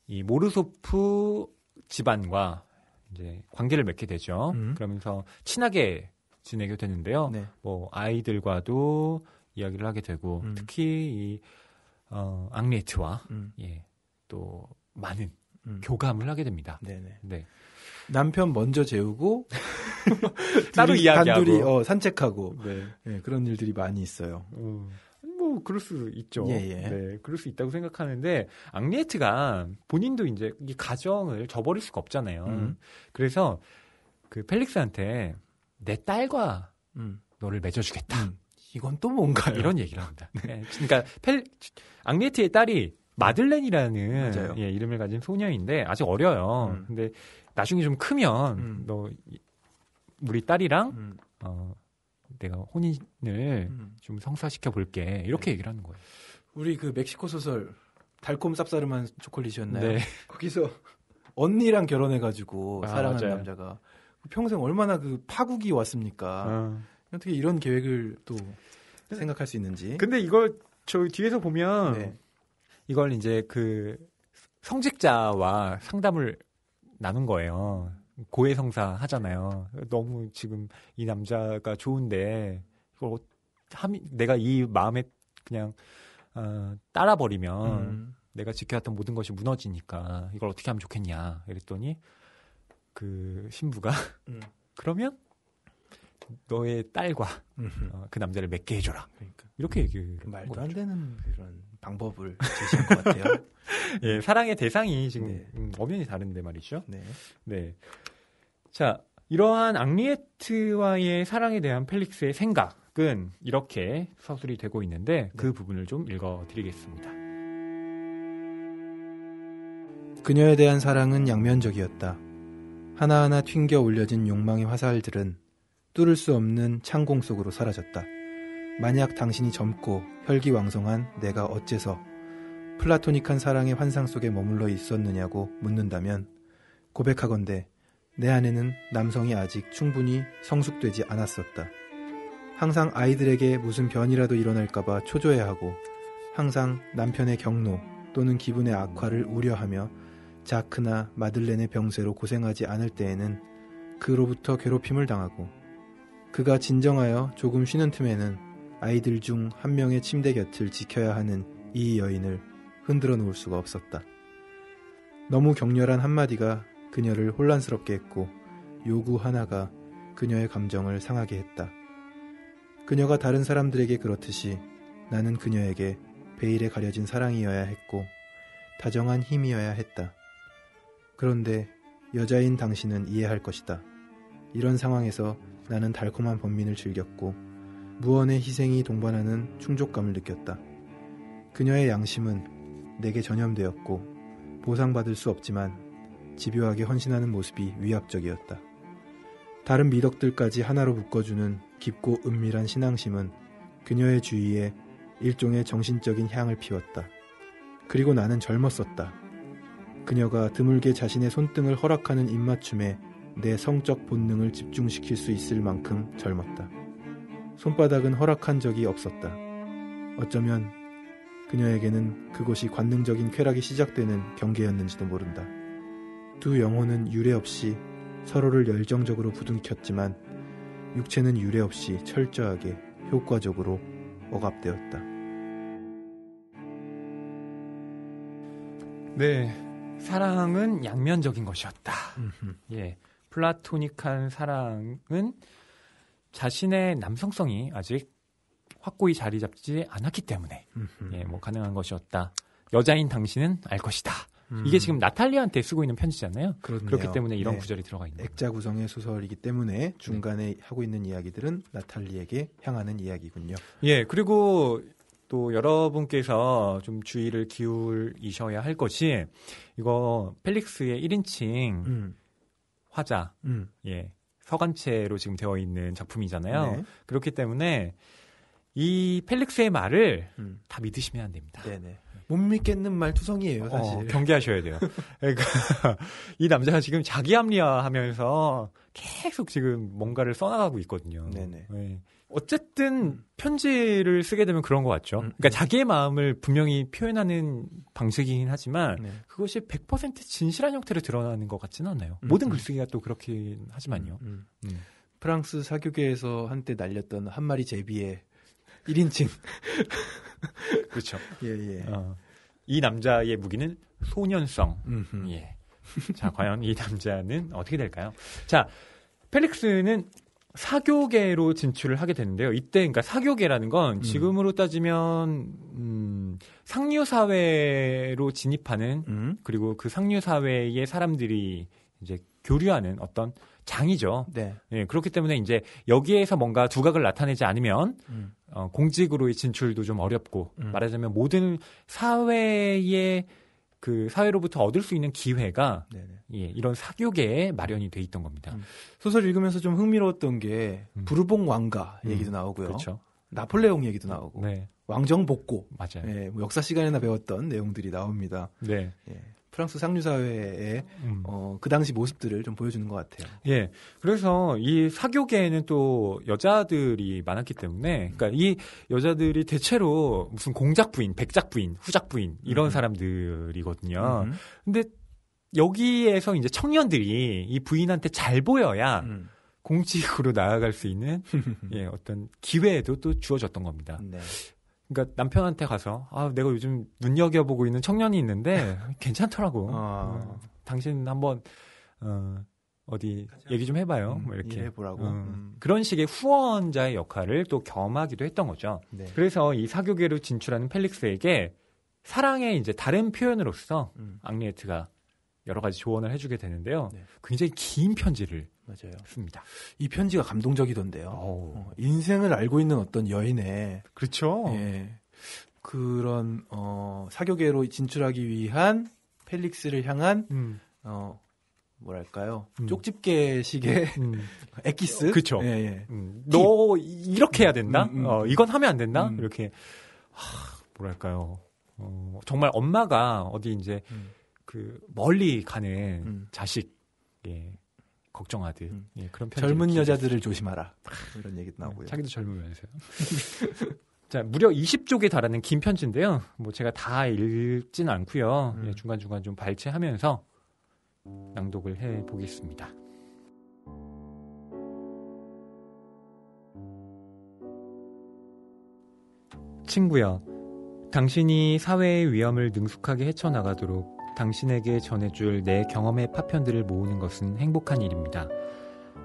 이 모르소프 집안과 이제 관계를 맺게 되죠. 그러면서 친하게 지내게 되는데요. 뭐 아이들과도 이야기를 하게 되고 특히 이 앙리에트와 또 많은 교감을 하게 됩니다. 네네. 네. 남편 먼저 재우고 따로 이야기하고 단둘이 산책하고 네, 그런 일들이 많이 있어요. 뭐 그럴 수 있죠. 예. 네, 그럴 수 있다고 생각하는데 앙리에트가 본인도 이제 이 가정을 저버릴 수가 없잖아요. 그래서 그 펠릭스한테 내 딸과 너를 맺어주겠다. 이건 또 뭔가요? 이런 얘기를 합니다. 네. 그러니까 앙리에트의 딸이 마들렌이라는 이름을 가진 소녀인데 아직 어려요. 근데 나중에 좀 크면 너 우리 딸이랑 내가 혼인을 좀 성사시켜 볼게. 이렇게 얘기를 하는 거예요. 우리 그 멕시코 소설 달콤 쌉싸름한 초콜릿이었나요? 네. 거기서 언니랑 결혼해가지고 사랑하는 맞아요. 남자가 평생 얼마나 그 파국이 왔습니까? 어떻게 이런 계획을 또 생각할 수 있는지. 근데 이걸 저 뒤에서 보면 이걸 이제 그 성직자와 상담을 나눈 거예요. 고해성사 하잖아요. 너무 지금 이 남자가 좋은데 이걸 내가 이 마음에 그냥 따라버리면 내가 지켜왔던 모든 것이 무너지니까 이걸 어떻게 하면 좋겠냐. 이랬더니 그 신부가 그러면 너의 딸과 그 남자를 맺게 해줘라. 그러니까. 이렇게 얘기를 말도 안 되는 그런 방법을 제시한 것 같아요. 예, 사랑의 대상이 지금 엄연히 다른데 말이죠. 네. 자, 이러한 앙리에트와의 사랑에 대한 펠릭스의 생각은 이렇게 서술이 되고 있는데 그 부분을 좀 읽어드리겠습니다. 그녀에 대한 사랑은 양면적이었다. 하나하나 튕겨 올려진 욕망의 화살들은 뚫을 수 없는 창공 속으로 사라졌다. 만약 당신이 젊고 혈기왕성한 내가 어째서 플라토닉한 사랑의 환상 속에 머물러 있었느냐고 묻는다면 고백하건대 내 안에는 남성이 아직 충분히 성숙되지 않았었다. 항상 아이들에게 무슨 변이라도 일어날까봐 초조해하고 항상 남편의 경로 또는 기분의 악화를 우려하며 자크나 마들렌의 병세로 고생하지 않을 때에는 그로부터 괴롭힘을 당하고 그가 진정하여 조금 쉬는 틈에는 아이들 중 한 명의 침대 곁을 지켜야 하는 이 여인을 흔들어 놓을 수가 없었다. 너무 격렬한 한마디가 그녀를 혼란스럽게 했고 요구 하나가 그녀의 감정을 상하게 했다. 그녀가 다른 사람들에게 그렇듯이 나는 그녀에게 베일에 가려진 사랑이어야 했고 다정한 힘이어야 했다. 그런데 여자인 당신은 이해할 것이다. 이런 상황에서 나는 달콤한 번민을 즐겼고 무언의 희생이 동반하는 충족감을 느꼈다. 그녀의 양심은 내게 전염되었고 보상받을 수 없지만 집요하게 헌신하는 모습이 위압적이었다. 다른 미덕들까지 하나로 묶어주는 깊고 은밀한 신앙심은 그녀의 주위에 일종의 정신적인 향을 피웠다. 그리고 나는 젊었었다. 그녀가 드물게 자신의 손등을 허락하는 입맞춤에 내 성적 본능을 집중시킬 수 있을 만큼 젊었다. 손바닥은 허락한 적이 없었다. 어쩌면 그녀에게는 그곳이 관능적인 쾌락이 시작되는 경계였는지도 모른다. 두 영혼은 유례 없이 서로를 열정적으로 부둥켰지만 육체는 유례 없이 철저하게 효과적으로 억압되었다. 네, 사랑은 양면적인 것이었다. 예, 플라토닉한 사랑은 자신의 남성성이 아직 확고히 자리 잡지 않았기 때문에 예, 뭐 가능한 것이었다. 여자인 당신은 알 것이다. 이게 지금 나탈리아한테 쓰고 있는 편지잖아요. 그렇네요. 그렇기 때문에 이런 네. 구절이 들어가 있는 액자 구성의 소설이기 때문에 중간에 하고 있는 이야기들은 나탈리에게 향하는 이야기군요. 예, 그리고 또 여러분께서 좀 주의를 기울이셔야 할 것이 이거 펠릭스의 1인칭 화자, 예, 서간체로 지금 되어 있는 작품이잖아요. 네. 그렇기 때문에 이 펠릭스의 말을 다 믿으시면 안 됩니다. 네네. 못 믿겠는 말투성이에요, 사실. 경계하셔야 돼요. 그러니까 이 남자가 지금 자기 합리화하면서 계속 지금 뭔가를 써나가고 있거든요. 네네. 네. 어쨌든 편지를 쓰게 되면 그런 것 같죠. 그러니까 자기의 마음을 분명히 표현하는 방식이긴 하지만 네. 그것이 100% 진실한 형태로 드러나는 것 같지는 않아요. 모든 글쓰기가 또 그렇긴 하지만요. 프랑스 사교계에서 한때 날렸던 한 마리 제비의 1인칭. 그렇죠. 예. 이 남자의 무기는 소년성. 예. 자, 과연 이 남자는 어떻게 될까요? 자, 펠릭스는 사교계로 진출을 하게 되는데요. 이때, 그러니까 사교계라는 건 지금으로 따지면, 상류사회로 진입하는, 그리고 그 상류사회의 사람들이 이제 교류하는 어떤 장이죠. 네. 예, 그렇기 때문에 이제 여기에서 뭔가 두각을 나타내지 않으면, 공직으로의 진출도 좀 어렵고, 말하자면 모든 사회의 그 사회로부터 얻을 수 있는 기회가 예, 이런 사교계에 마련이 돼 있던 겁니다. 소설 읽으면서 좀 흥미로웠던 게 부르봉 왕가 얘기도 나오고요. 그렇죠. 나폴레옹 얘기도 나오고 네. 왕정복고 맞아요. 예, 뭐 역사 시간에나 배웠던 내용들이 나옵니다. 네. 예, 프랑스 상류사회의 그 당시 모습들을 좀 보여주는 것 같아요. 예. 그래서 이 사교계에는 또 여자들이 많았기 때문에, 그러니까 이 여자들이 대체로 무슨 공작 부인, 백작 부인, 후작 부인 이런 사람들이거든요. 근데 여기에서 이제 청년들이 이 부인한테 잘 보여야 공직으로 나아갈 수 있는 예, 어떤 기회도 또 주어졌던 겁니다. 네. 그러니까 남편한테 가서 내가 요즘 눈여겨보고 있는 청년이 있는데 괜찮더라고. 당신 한번 어디 얘기 좀 해봐요. 뭐 이렇게 해보라고. 그런 식의 후원자의 역할을 또 겸하기도 했던 거죠. 네. 그래서 이 사교계로 진출하는 펠릭스에게 사랑의 이제 다른 표현으로서 앙리에트가 여러 가지 조언을 해주게 되는데요. 네. 굉장히 긴 편지를 맞아요. 씁니다. 이 편지가 감동적이던데요. 인생을 알고 있는 어떤 여인의 그렇죠. 예, 그런 사교계로 진출하기 위한 펠릭스를 향한 뭐랄까요? 쪽집게식의 엑기스. 그렇죠. 예. 너 이렇게 해야 된다. 이건 하면 안 된다. 이렇게 뭐랄까요? 정말 엄마가 어디 이제 그 멀리 가는 자식 예, 걱정하듯 예, 그런 젊은 여자들을 조심하라 이런 얘기도 나오고요. 자기도 젊으면서요. 자, 무려 20쪽에 달하는 긴 편지인데요. 뭐 제가 다 읽진 않고요. 예, 중간중간 좀 발췌하면서 낭독을 해보겠습니다. 친구여, 당신이 사회의 위험을 능숙하게 헤쳐나가도록 당신에게 전해줄 내 경험의 파편들을 모으는 것은 행복한 일입니다.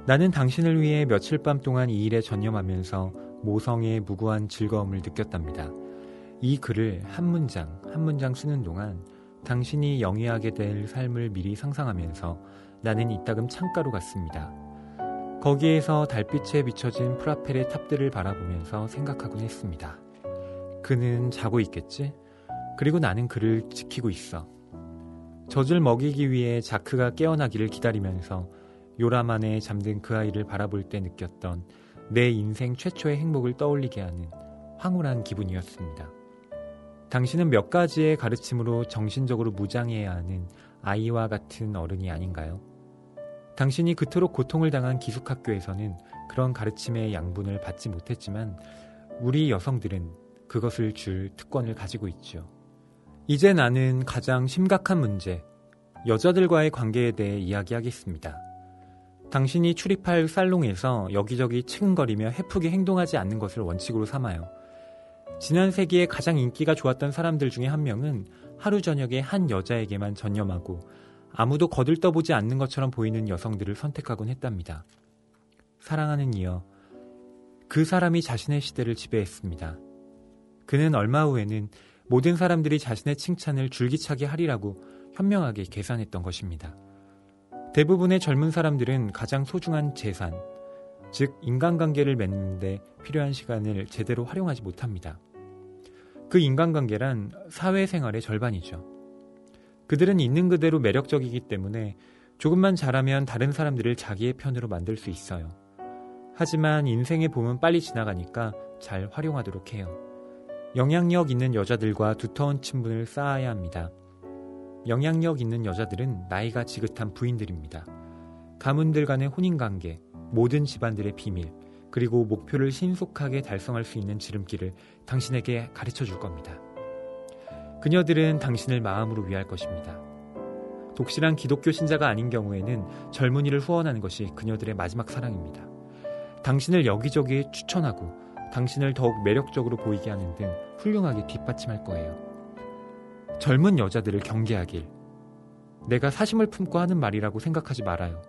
나는 당신을 위해 며칠 밤 동안 이 일에 전념하면서 모성의 무구한 즐거움을 느꼈답니다. 이 글을 한 문장 쓰는 동안 당신이 영위하게 될 삶을 미리 상상하면서 나는 이따금 창가로 갔습니다. 거기에서 달빛에 비춰진 프라펠의 탑들을 바라보면서 생각하곤 했습니다. 그는 자고 있겠지? 그리고 나는 그를 지키고 있어. 젖을 먹이기 위해 자크가 깨어나기를 기다리면서 요람 안에 잠든 그 아이를 바라볼 때 느꼈던 내 인생 최초의 행복을 떠올리게 하는 황홀한 기분이었습니다. 당신은 몇 가지의 가르침으로 정신적으로 무장해야 하는 아이와 같은 어른이 아닌가요? 당신이 그토록 고통을 당한 기숙학교에서는 그런 가르침의 양분을 받지 못했지만 우리 여성들은 그것을 줄 특권을 가지고 있죠. 이제 나는 가장 심각한 문제, 여자들과의 관계에 대해 이야기하겠습니다. 당신이 출입할 살롱에서 여기저기 측은거리며 해프게 행동하지 않는 것을 원칙으로 삼아요. 지난 세기에 가장 인기가 좋았던 사람들 중에 한 명은 하루 저녁에 한 여자에게만 전념하고 아무도 거들떠보지 않는 것처럼 보이는 여성들을 선택하곤 했답니다. 사랑하는 이여, 그 사람이 자신의 시대를 지배했습니다. 그는 얼마 후에는 모든 사람들이 자신의 칭찬을 줄기차게 하리라고 현명하게 계산했던 것입니다. 대부분의 젊은 사람들은 가장 소중한 재산, 즉 인간관계를 맺는데 필요한 시간을 제대로 활용하지 못합니다. 그 인간관계란 사회생활의 절반이죠. 그들은 있는 그대로 매력적이기 때문에 조금만 잘하면 다른 사람들을 자기의 편으로 만들 수 있어요. 하지만 인생의 봄은 빨리 지나가니까 잘 활용하도록 해요. 영향력 있는 여자들과 두터운 친분을 쌓아야 합니다. 영향력 있는 여자들은 나이가 지긋한 부인들입니다. 가문들 간의 혼인관계, 모든 집안들의 비밀, 그리고 목표를 신속하게 달성할 수 있는 지름길을 당신에게 가르쳐 줄 겁니다. 그녀들은 당신을 마음으로 위할 것입니다. 독실한 기독교 신자가 아닌 경우에는 젊은이를 후원하는 것이 그녀들의 마지막 사랑입니다. 당신을 여기저기에 추천하고 당신을 더욱 매력적으로 보이게 하는 등 훌륭하게 뒷받침할 거예요. 젊은 여자들을 경계하길. 내가 사심을 품고 하는 말이라고 생각하지 말아요.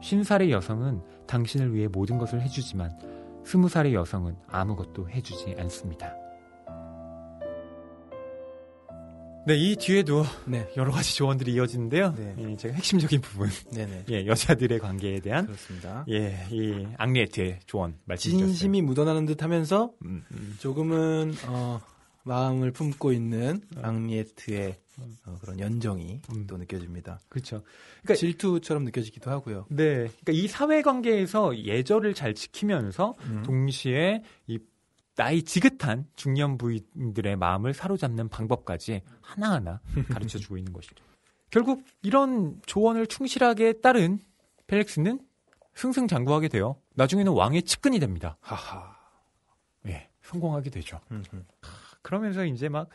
50살의 여성은 당신을 위해 모든 것을 해주지만 20살의 여성은 아무것도 해주지 않습니다. 네, 이 뒤에도 네. 여러 가지 조언들이 이어지는데요. 네. 제가 핵심적인 부분, 네네. 예, 여자들의 관계에 대한 그렇습니다. 예, 이 앙리에트의 조언 말씀드렸어요. 진심이 묻어나는 듯하면서 조금은 마음을 품고 있는 앙리에트의 그런 연정이 또 느껴집니다. 그렇죠. 그러니까 질투처럼 느껴지기도 하고요. 네, 그러니까 이 사회관계에서 예절을 잘 지키면서 동시에 이 나이 지긋한 중년 부인들의 마음을 사로잡는 방법까지 하나하나 가르쳐주고 있는 것이죠. 결국 이런 조언을 충실하게 따른 펠릭스는 승승장구하게 되어 나중에는 왕의 측근이 됩니다. 하하. 예, 성공하게 되죠. 그러면서 이제 막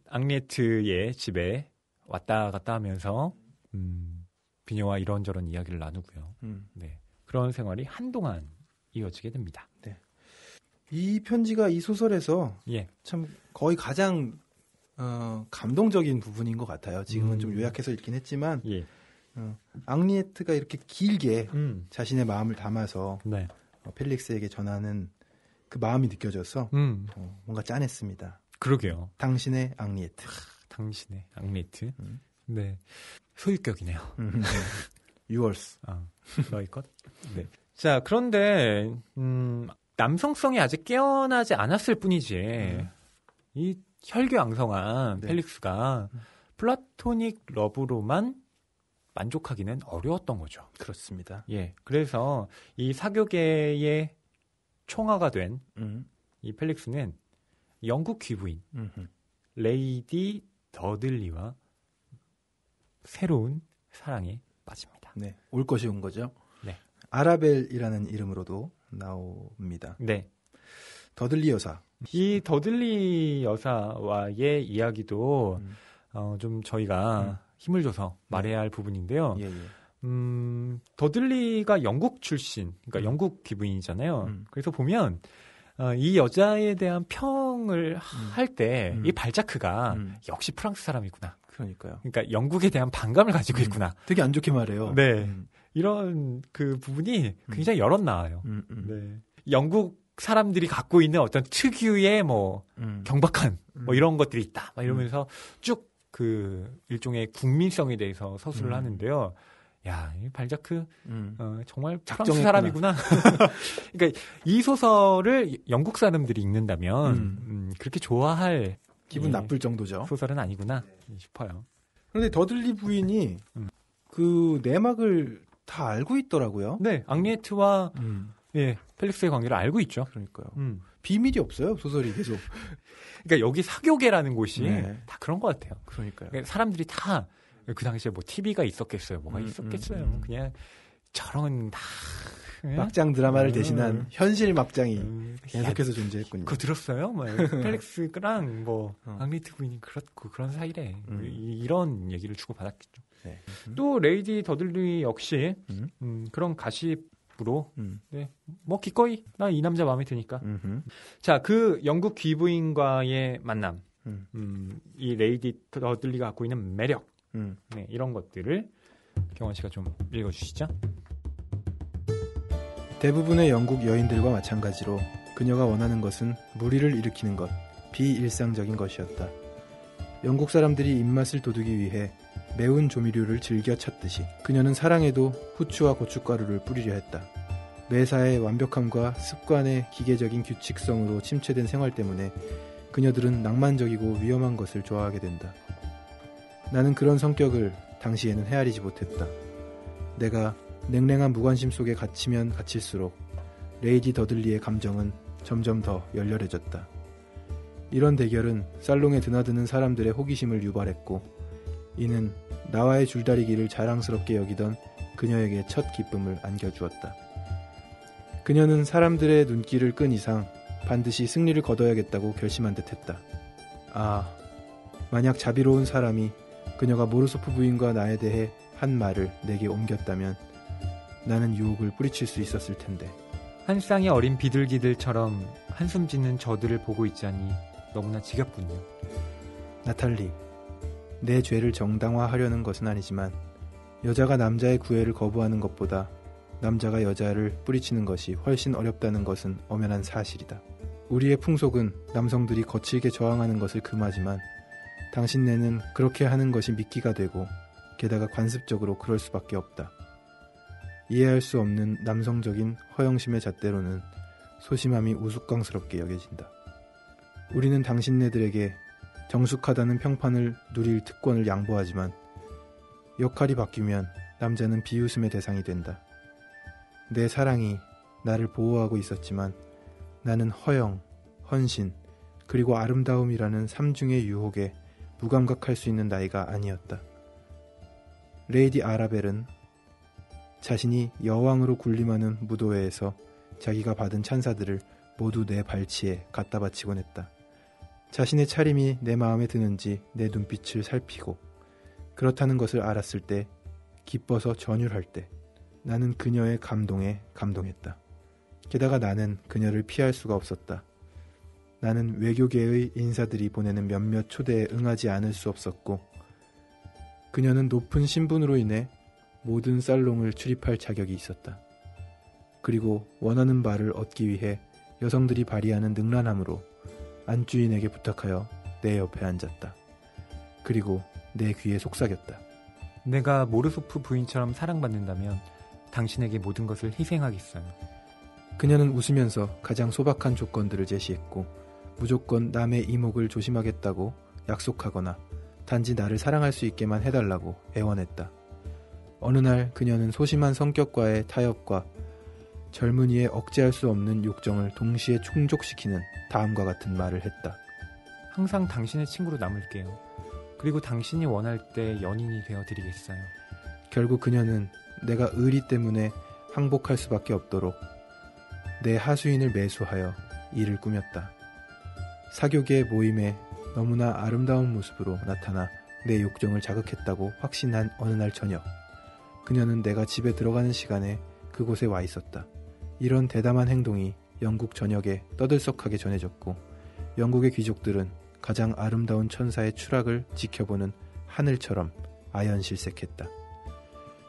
앙리에트의 집에 왔다 갔다 하면서 비녀와 이런저런 이야기를 나누고요. 네, 그런 생활이 한동안 이어지게 됩니다. 네. 이 편지가 이 소설에서 예. 참 거의 가장 감동적인 부분인 것 같아요. 지금은 좀 요약해서 읽긴 했지만 예. 앙리에트가 이렇게 길게 자신의 마음을 담아서 네. 펠릭스에게 전하는 그 마음이 느껴져서 뭔가 짠했습니다. 그러게요. 당신의 앙리에트. 당신의 앙리에트. 네, 소유격이네요. Yours. 너희 것. 네. 자, 그런데 남성성이 아직 깨어나지 않았을 뿐이지 이 혈기왕성한 네. 펠릭스가 플라토닉 러브로만 만족하기는 어려웠던 거죠. 그렇습니다. 예, 그래서 이 사교계의 총화가 된 이 펠릭스는 영국 귀부인 레이디 더들리와 새로운 사랑에 빠집니다. 네, 올 것이 온 거죠. 네, 아라벨이라는 이름으로도 나옵니다. 네, 더들리 여사. 이 더들리 여사와의 이야기도 좀 저희가 힘을 줘서 말해야 할 부분인데요. 예, 예. 더들리가 영국 출신, 그러니까 영국 귀부인이잖아요. 그래서 보면 이 여자에 대한 평을 할 때 이 발자크가 역시 프랑스 사람이구나. 그러니까요. 그러니까 영국에 대한 반감을 가지고 있구나. 되게 안 좋게 말해요. 네. 이런 그 부분이 굉장히 여럿 나와요. 네. 영국 사람들이 갖고 있는 어떤 특유의 뭐 경박한 뭐 이런 것들이 있다. 막 이러면서 쭉 그 일종의 국민성에 대해서 서술을 하는데요. 야, 이 발자크 정말 프랑스 사람이구나. 그러니까 이 소설을 영국 사람들이 읽는다면 그렇게 좋아할 기분 나쁠 정도죠. 소설은 아니구나 싶어요. 그런데 더들리 부인이 그 내막을 다 알고 있더라고요. 네, 앙리에트와 예, 펠릭스의 관계를 알고 있죠. 그러니까요. 비밀이 없어요, 소설이 계속. 그러니까 여기 사교계라는 곳이 다 그런 것 같아요. 그러니까요. 그러니까 사람들이 다 그 당시에 뭐 TV가 있었겠어요. 뭐가 있었겠어요. 그냥 저런 다 막장 드라마를 대신한 현실 막장이 계속해서 존재했군요. 그거 들었어요? 뭐 펠릭스랑 뭐 앙리트 부인이 그렇고 그런 사이래. 이런 얘기를 주고 받았겠죠. 네. 또 레이디 더들리 역시 그런 가십으로 네. 뭐 기꺼이 나 이 남자 마음에 드니까. 자, 그 영국 귀부인과의 만남, 이 레이디 더들리가 갖고 있는 매력, 네, 이런 것들을 경원 씨가 좀 읽어주시죠. 대부분의 영국 여인들과 마찬가지로 그녀가 원하는 것은 무리를 일으키는 것, 비일상적인 것이었다. 영국 사람들이 입맛을 돋우기 위해 매운 조미료를 즐겨 찾듯이 그녀는 사랑에도 후추와 고춧가루를 뿌리려 했다. 매사의 완벽함과 습관의 기계적인 규칙성으로 침체된 생활 때문에 그녀들은 낭만적이고 위험한 것을 좋아하게 된다. 나는 그런 성격을 당시에는 헤아리지 못했다. 내가 냉랭한 무관심 속에 갇히면 갇힐수록 레이디 더들리의 감정은 점점 더 열렬해졌다. 이런 대결은 살롱에 드나드는 사람들의 호기심을 유발했고 이는 나와의 줄다리기를 자랑스럽게 여기던 그녀에게 첫 기쁨을 안겨주었다. 그녀는 사람들의 눈길을 끈 이상 반드시 승리를 거둬야겠다고 결심한 듯했다. 아, 만약 자비로운 사람이 그녀가 모르소프 부인과 나에 대해 한 말을 내게 옮겼다면 나는 유혹을 뿌리칠 수 있었을 텐데. 한 쌍의 어린 비둘기들처럼 한숨 짓는 저들을 보고 있자니 너무나 지겹군요. 나탈리, 내 죄를 정당화하려는 것은 아니지만 여자가 남자의 구애를 거부하는 것보다 남자가 여자를 뿌리치는 것이 훨씬 어렵다는 것은 엄연한 사실이다. 우리의 풍속은 남성들이 거칠게 저항하는 것을 금하지만 당신네는 그렇게 하는 것이 미끼가 되고 게다가 관습적으로 그럴 수밖에 없다. 이해할 수 없는 남성적인 허영심의 잣대로는 소심함이 우스꽝스럽게 여겨진다. 우리는 당신네들에게 정숙하다는 평판을 누릴 특권을 양보하지만 역할이 바뀌면 남자는 비웃음의 대상이 된다. 내 사랑이 나를 보호하고 있었지만 나는 허영, 헌신, 그리고 아름다움이라는 삼중의 유혹에 무감각할 수 있는 나이가 아니었다. 레이디 아라벨은 자신이 여왕으로 군림하는 무도회에서 자기가 받은 찬사들을 모두 내 발치에 갖다 바치곤 했다. 자신의 차림이 내 마음에 드는지 내 눈빛을 살피고 그렇다는 것을 알았을 때, 기뻐서 전율할 때 나는 그녀의 감동에 감동했다. 게다가 나는 그녀를 피할 수가 없었다. 나는 외교계의 인사들이 보내는 몇몇 초대에 응하지 않을 수 없었고 그녀는 높은 신분으로 인해 모든 살롱을 출입할 자격이 있었다. 그리고 원하는 바를 얻기 위해 여성들이 발휘하는 능란함으로 안주인에게 부탁하여 내 옆에 앉았다. 그리고 내 귀에 속삭였다. 내가 모르소프 부인처럼 사랑받는다면 당신에게 모든 것을 희생하겠어요. 그녀는 웃으면서 가장 소박한 조건들을 제시했고 무조건 남의 이목을 조심하겠다고 약속하거나 단지 나를 사랑할 수 있게만 해달라고 애원했다. 어느 날 그녀는 소심한 성격과의 타협과 젊은이의 억제할 수 없는 욕정을 동시에 충족시키는 다음과 같은 말을 했다. 항상 당신의 친구로 남을게요. 그리고 당신이 원할 때 연인이 되어드리겠어요. 결국 그녀는 내가 의리 때문에 항복할 수밖에 없도록 내 하수인을 매수하여 일을 꾸몄다. 사교계 모임에 너무나 아름다운 모습으로 나타나 내 욕정을 자극했다고 확신한 어느 날 저녁, 그녀는 내가 집에 들어가는 시간에 그곳에 와 있었다. 이런 대담한 행동이 영국 전역에 떠들썩하게 전해졌고 영국의 귀족들은 가장 아름다운 천사의 추락을 지켜보는 하늘처럼 아연실색했다.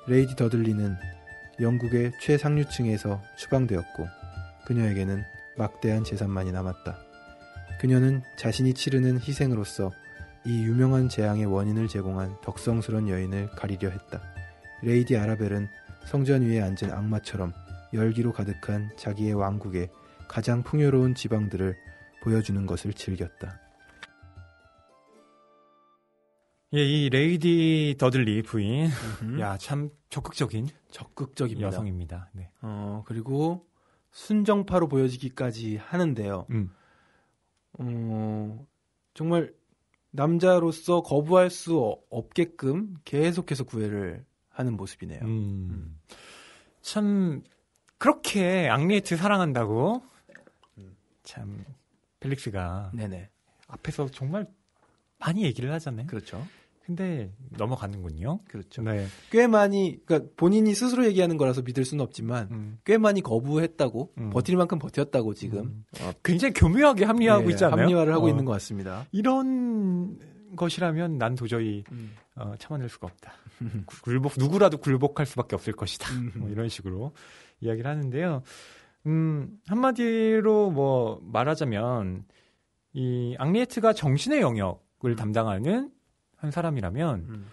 레이디 더들리는 영국의 최상류층에서 추방되었고 그녀에게는 막대한 재산만이 남았다. 그녀는 자신이 치르는 희생으로서 이 유명한 재앙의 원인을 제공한 덕성스런 여인을 가리려 했다. 레이디 아라벨은 성전 위에 앉은 악마처럼 열기로 가득한 자기의 왕국의 가장 풍요로운 지방들을 보여주는 것을 즐겼다. 예, 이 레이디 더들리 부인, 야, 참 적극적입니다. 여성입니다. 네. 그리고 순정파로 보여지기까지 하는데요. 정말 남자로서 거부할 수 없게끔 계속해서 구애를 하는 모습이네요. 참 그렇게 앙리에트 사랑한다고 참 펠릭스가 네네. 앞에서 정말 많이 얘기를 하잖아요. 그렇죠. 근데 넘어가는군요. 그렇죠. 네. 꽤 많이, 그러니까 본인이 스스로 얘기하는 거라서 믿을 수는 없지만 꽤 많이 거부했다고, 버틸 만큼 버텼다고 지금. 굉장히 교묘하게 합리화하고 있지 않나요? 합리화를 하고 있는 것 같습니다. 이런 것이라면 난 도저히 참아낼 수가 없다. 누구라도 굴복할 수밖에 없을 것이다. 뭐 이런 식으로 이야기를 하는데요. 한마디로 뭐 말하자면 이 앙리에트가 정신의 영역을 담당하는 한 사람이라면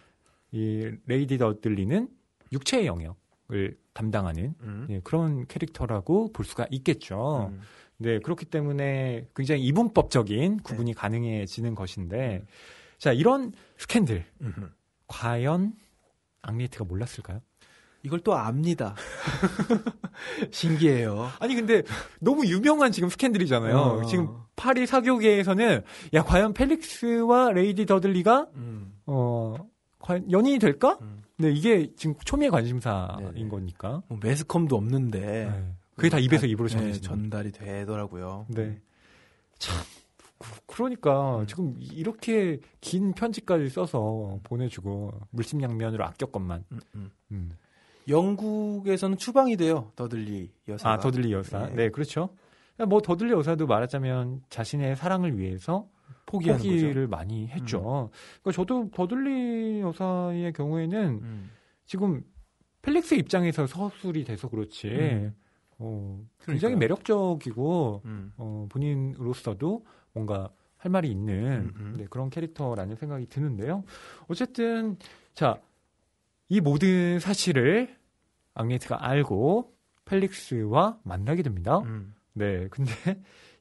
이 레이디 더들리는 육체의 영역을 담당하는 그런 캐릭터라고 볼 수가 있겠죠. 네, 그렇기 때문에 굉장히 이분법적인 구분이 가능해지는 것인데 자, 이런 스캔들 과연 앙리에트가 몰랐을까요? 이걸 또 압니다. 신기해요. 아니 근데 너무 유명한 지금 스캔들이잖아요. 지금 파리 사교계에서는 야 과연 펠릭스와 레이디 더들리가 과연 연인이 될까? 네, 이게 지금 초미의 관심사인 네네. 거니까. 뭐 매스컴도 없는데 네. 그게 다 입에서 입으로 전달이 되더라고요. 네. 참 그러니까 지금 이렇게 긴 편지까지 써서 보내주고 물심양면으로 아꼈건만. 영국에서는 추방이 돼요. 더들리 여사가. 아, 더들리 여사. 네, 그렇죠. 뭐 더들리 여사도 말하자면 자신의 사랑을 위해서 포기를 거죠. 많이 했죠. 그러니까 저도 더들리 여사의 경우에는 지금 펠릭스 입장에서 서술이 돼서 그렇지 굉장히 매력적이고 본인으로서도 뭔가 할 말이 있는 네, 그런 캐릭터라는 생각이 드는데요. 어쨌든 자, 이 모든 사실을 앙리에트가 알고 펠릭스와 만나게 됩니다. 네, 근데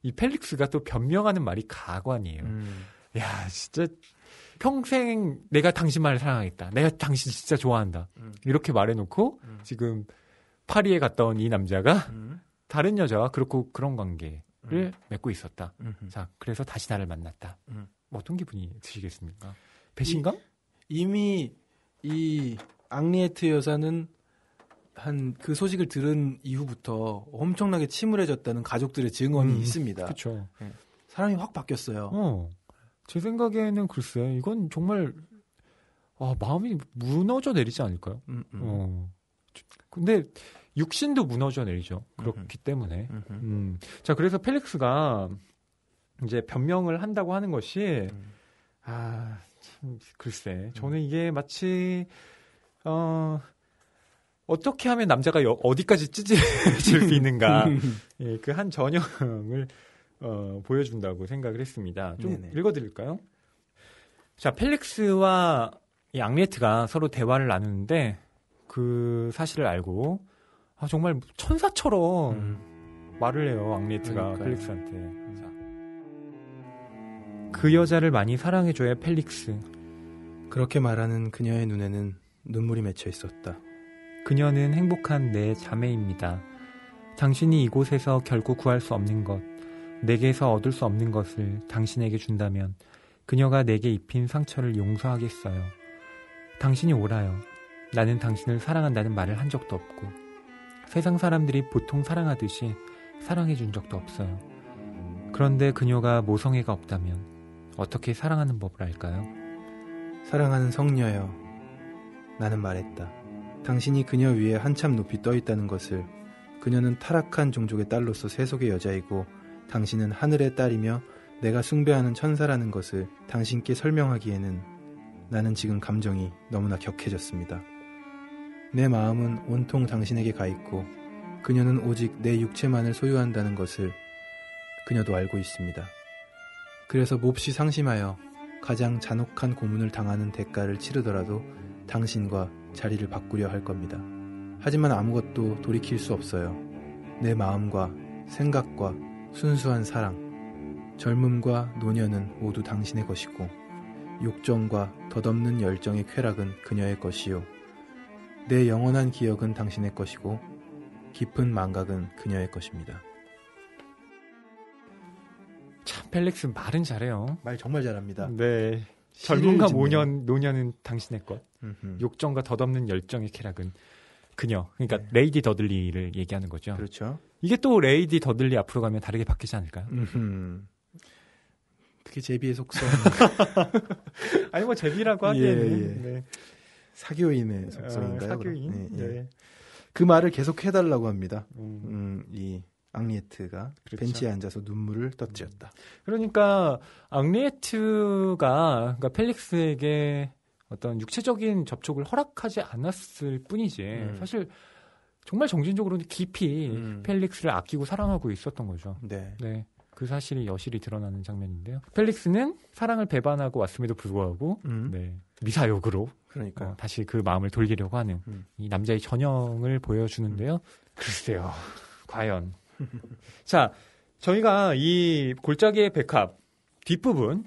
이 펠릭스가 또 변명하는 말이 가관이에요. 야, 진짜 평생 내가 당신만을 사랑하겠다. 내가 당신 진짜 좋아한다. 이렇게 말해놓고 지금 파리에 갔다 온 이 남자가 다른 여자와 그런 관계를 맺고 있었다. 자, 그래서 다시 나를 만났다. 어떤 기분이 드시겠습니까? 배신감? 이미 이 앙리에트 여사는 한 그 소식을 들은 이후부터 엄청나게 침울해졌다는 가족들의 증언이 있습니다. 그렇죠. 네. 사람이 확 바뀌었어요. 제 생각에는 글쎄 이건 정말 마음이 무너져 내리지 않을까요? 근데 육신도 무너져 내리죠. 그렇기 때문에. 자, 그래서 펠릭스가 이제 변명을 한다고 하는 것이 참 글쎄 저는 이게 마치 어떻게 하면 남자가 어디까지 찌질해질 수 있는가 예, 그 한 전형을 보여준다고 생각을 했습니다. 좀 네네. 읽어드릴까요? 자, 펠릭스와 이 앙리에트가 서로 대화를 나누는데 그 사실을 알고 정말 천사처럼 말을 해요. 앙리에트가 펠릭스한테. 자. 그 여자를 많이 사랑해줘야 펠릭스. 그렇게 말하는 그녀의 눈에는 눈물이 맺혀 있었다. 그녀는 행복한 내 자매입니다. 당신이 이곳에서 결코 구할 수 없는 것, 내게서 얻을 수 없는 것을 당신에게 준다면 그녀가 내게 입힌 상처를 용서하겠어요. 당신이 오라요. 나는 당신을 사랑한다는 말을 한 적도 없고 세상 사람들이 보통 사랑하듯이 사랑해준 적도 없어요. 그런데 그녀가 모성애가 없다면 어떻게 사랑하는 법을 알까요? 사랑하는 성녀여, 나는 말했다. 당신이 그녀 위에 한참 높이 떠있다는 것을, 그녀는 타락한 종족의 딸로서 세속의 여자이고 당신은 하늘의 딸이며 내가 숭배하는 천사라는 것을 당신께 설명하기에는 나는 지금 감정이 너무나 격해졌습니다. 내 마음은 온통 당신에게 가 있고 그녀는 오직 내 육체만을 소유한다는 것을 그녀도 알고 있습니다. 그래서 몹시 상심하여 가장 잔혹한 고문을 당하는 대가를 치르더라도 당신과 자리를 바꾸려 할 겁니다. 하지만 아무것도 돌이킬 수 없어요. 내 마음과 생각과 순수한 사랑, 젊음과 노년은 모두 당신의 것이고 욕정과 덧없는 열정의 쾌락은 그녀의 것이요. 내 영원한 기억은 당신의 것이고 깊은 망각은 그녀의 것입니다. 참 펠릭스 말은 잘해요. 말 정말 잘합니다. 네. 젊음과 노년은 당신의 것. 욕정과 덧없는 열정의 쾌락은 그녀. 그러니까 네. 레이디 더들리를 얘기하는 거죠. 그렇죠. 이게 또 레이디 더들리 앞으로 가면 다르게 바뀌지 않을까요? 그게 제비의 속성. 아니 뭐 제비라고 하기에는 예, 예. 네. 사교인의 속성인가요? 사교인. 네, 네. 그 말을 계속 해달라고 합니다. 이 앙리에트가 그렇죠. 벤치에 앉아서 눈물을 터뜨렸다. 그러니까 앙리에트가 그러니까 펠릭스에게 어떤 육체적인 접촉을 허락하지 않았을 뿐이지 사실 정말 정신적으로는 깊이 펠릭스를 아끼고 사랑하고 있었던 거죠. 네. 네. 그 사실이 여실히 드러나는 장면인데요. 펠릭스는 사랑을 배반하고 왔음에도 불구하고 네. 미사역으로 그러니까 다시 그 마음을 돌리려고 하는 이 남자의 전형을 보여주는데요. 글쎄요. 과연. 자, 저희가 이 골짜기의 백합 뒷부분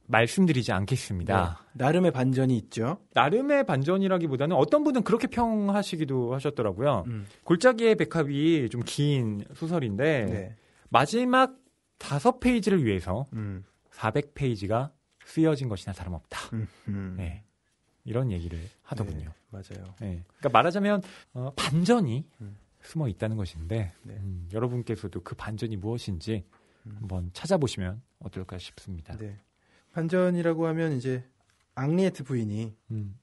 말씀드리지 않겠습니다. 네. 나름의 반전이 있죠. 나름의 반전이라기보다는 어떤 분은 그렇게 평하시기도 하셨더라고요. 골짜기의 백합이 좀 긴 소설인데 네. 마지막 5페이지를 위해서 400페이지가 쓰여진 것이나 다름없다. 네. 이런 얘기를 하더군요. 네, 맞아요. 네. 그러니까 말하자면 반전이 숨어 있다는 것인데 네. 여러분께서도 그 반전이 무엇인지 한번 찾아보시면 어떨까 싶습니다. 네. 반전이라고 하면 이제 앙리에트 부인이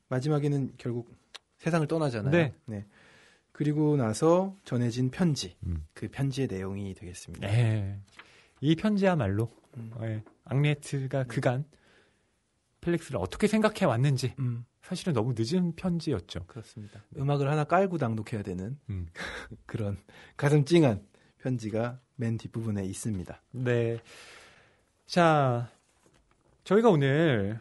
마지막에는 결국 세상을 떠나잖아요. 네. 네. 그리고 나서 전해진 편지, 그 편지의 내용이 되겠습니다. 네. 이 편지야말로 네. 앙리에트가 그간 펠릭스를 어떻게 생각해 왔는지 사실은 너무 늦은 편지였죠. 그렇습니다. 음악을 하나 깔고 낭독해야 되는 그런 가슴 찡한 편지가 맨 뒷부분에 있습니다. 네. 자, 저희가 오늘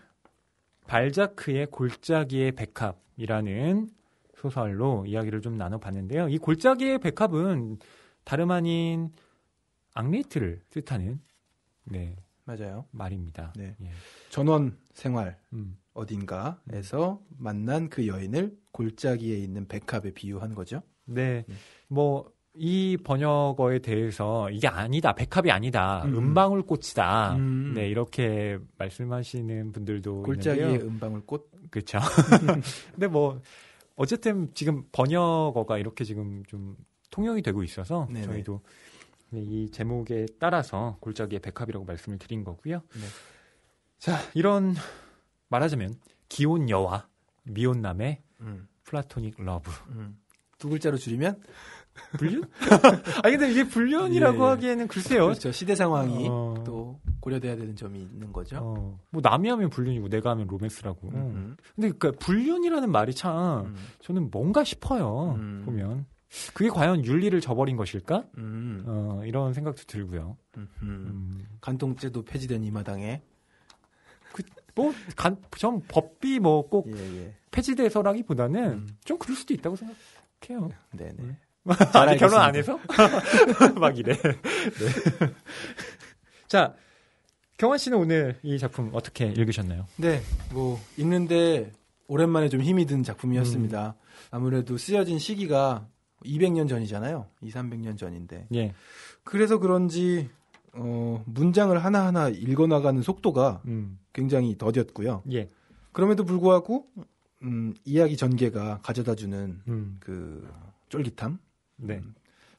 발자크의 골짜기의 백합이라는 소설로 이야기를 좀 나눠봤는데요. 이 골짜기의 백합은 다름 아닌 앙리에트를 뜻하는 네, 맞아요. 말입니다. 네. 예. 전원 생활 어딘가에서 만난 그 여인을 골짜기에 있는 백합에 비유한 거죠. 네. 뭐 이 번역어에 대해서 이게 아니다, 백합이 아니다, 은방울꽃이다. 네, 이렇게 말씀하시는 분들도 골짜기의 있는데요. 은방울꽃? 그렇죠. 근데 뭐 어쨌든 지금 번역어가 이렇게 지금 좀 통용이 되고 있어서 네네. 저희도 이 제목에 따라서 골짜기의 백합이라고 말씀을 드린 거고요. 네. 자, 이런 말하자면 기혼 여와 미혼남의 플라토닉 러브. 두 글자로 줄이면 불륜? 아니 근데 이게 불륜이라고 예. 하기에는 글쎄요. 그렇죠. 시대 상황이 또 고려돼야 되는 점이 있는 거죠. 뭐 남이 하면 불륜이고 내가 하면 로맨스라고. 근데 그러니까 불륜이라는 말이 참 저는 뭔가 싶어요. 보면 그게 과연 윤리를 저버린 것일까? 이런 생각도 들고요. 간통죄도 폐지된 이 마당에 좀 법비 뭐 꼭 예. 폐지돼서라기보다는 좀 그럴 수도 있다고 생각해요. 네네. 아직 결혼 안 해서? 막 이래. 네. 자, 경환 씨는 오늘 이 작품 어떻게 읽으셨나요? 네, 뭐 읽는데 오랜만에 좀 힘이 든 작품이었습니다. 아무래도 쓰여진 시기가 200년 전이잖아요. 200-300년 전인데. 예. 그래서 그런지 문장을 하나하나 읽어나가는 속도가 굉장히 더뎠고요. 예. 그럼에도 불구하고 이야기 전개가 가져다주는 그 쫄깃함, 네.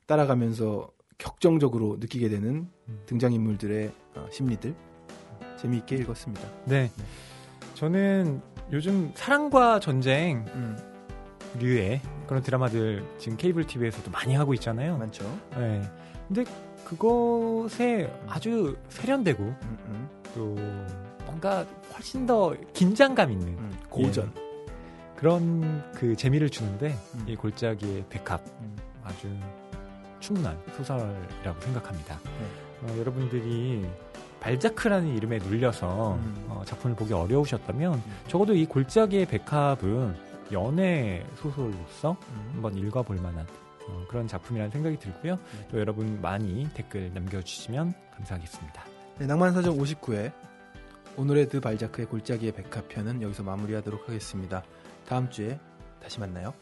따라가면서 격정적으로 느끼게 되는 등장인물들의 심리들 재미있게 읽었습니다. 네. 저는 요즘 사랑과 전쟁 류의 그런 드라마들 지금 케이블 TV에서도 많이 하고 있잖아요. 많죠. 네. 근데 그것에 아주 세련되고 또 뭔가 훨씬 더 긴장감 있는 고전 예. 그런 그 재미를 주는데 이 골짜기의 백합 아주 충분한 소설이라고 생각합니다. 여러분들이 발자크라는 이름에 눌려서 작품을 보기 어려우셨다면 적어도 이 골짜기의 백합은 연애 소설로서 한번 읽어볼 만한 그런 작품이라는 생각이 들고요. 또 여러분 많이 댓글 남겨주시면 감사하겠습니다. 네, 낭만서점 59회 오늘의 드 발자크의 골짜기의 백합편은 여기서 마무리하도록 하겠습니다. 다음 주에 다시 만나요.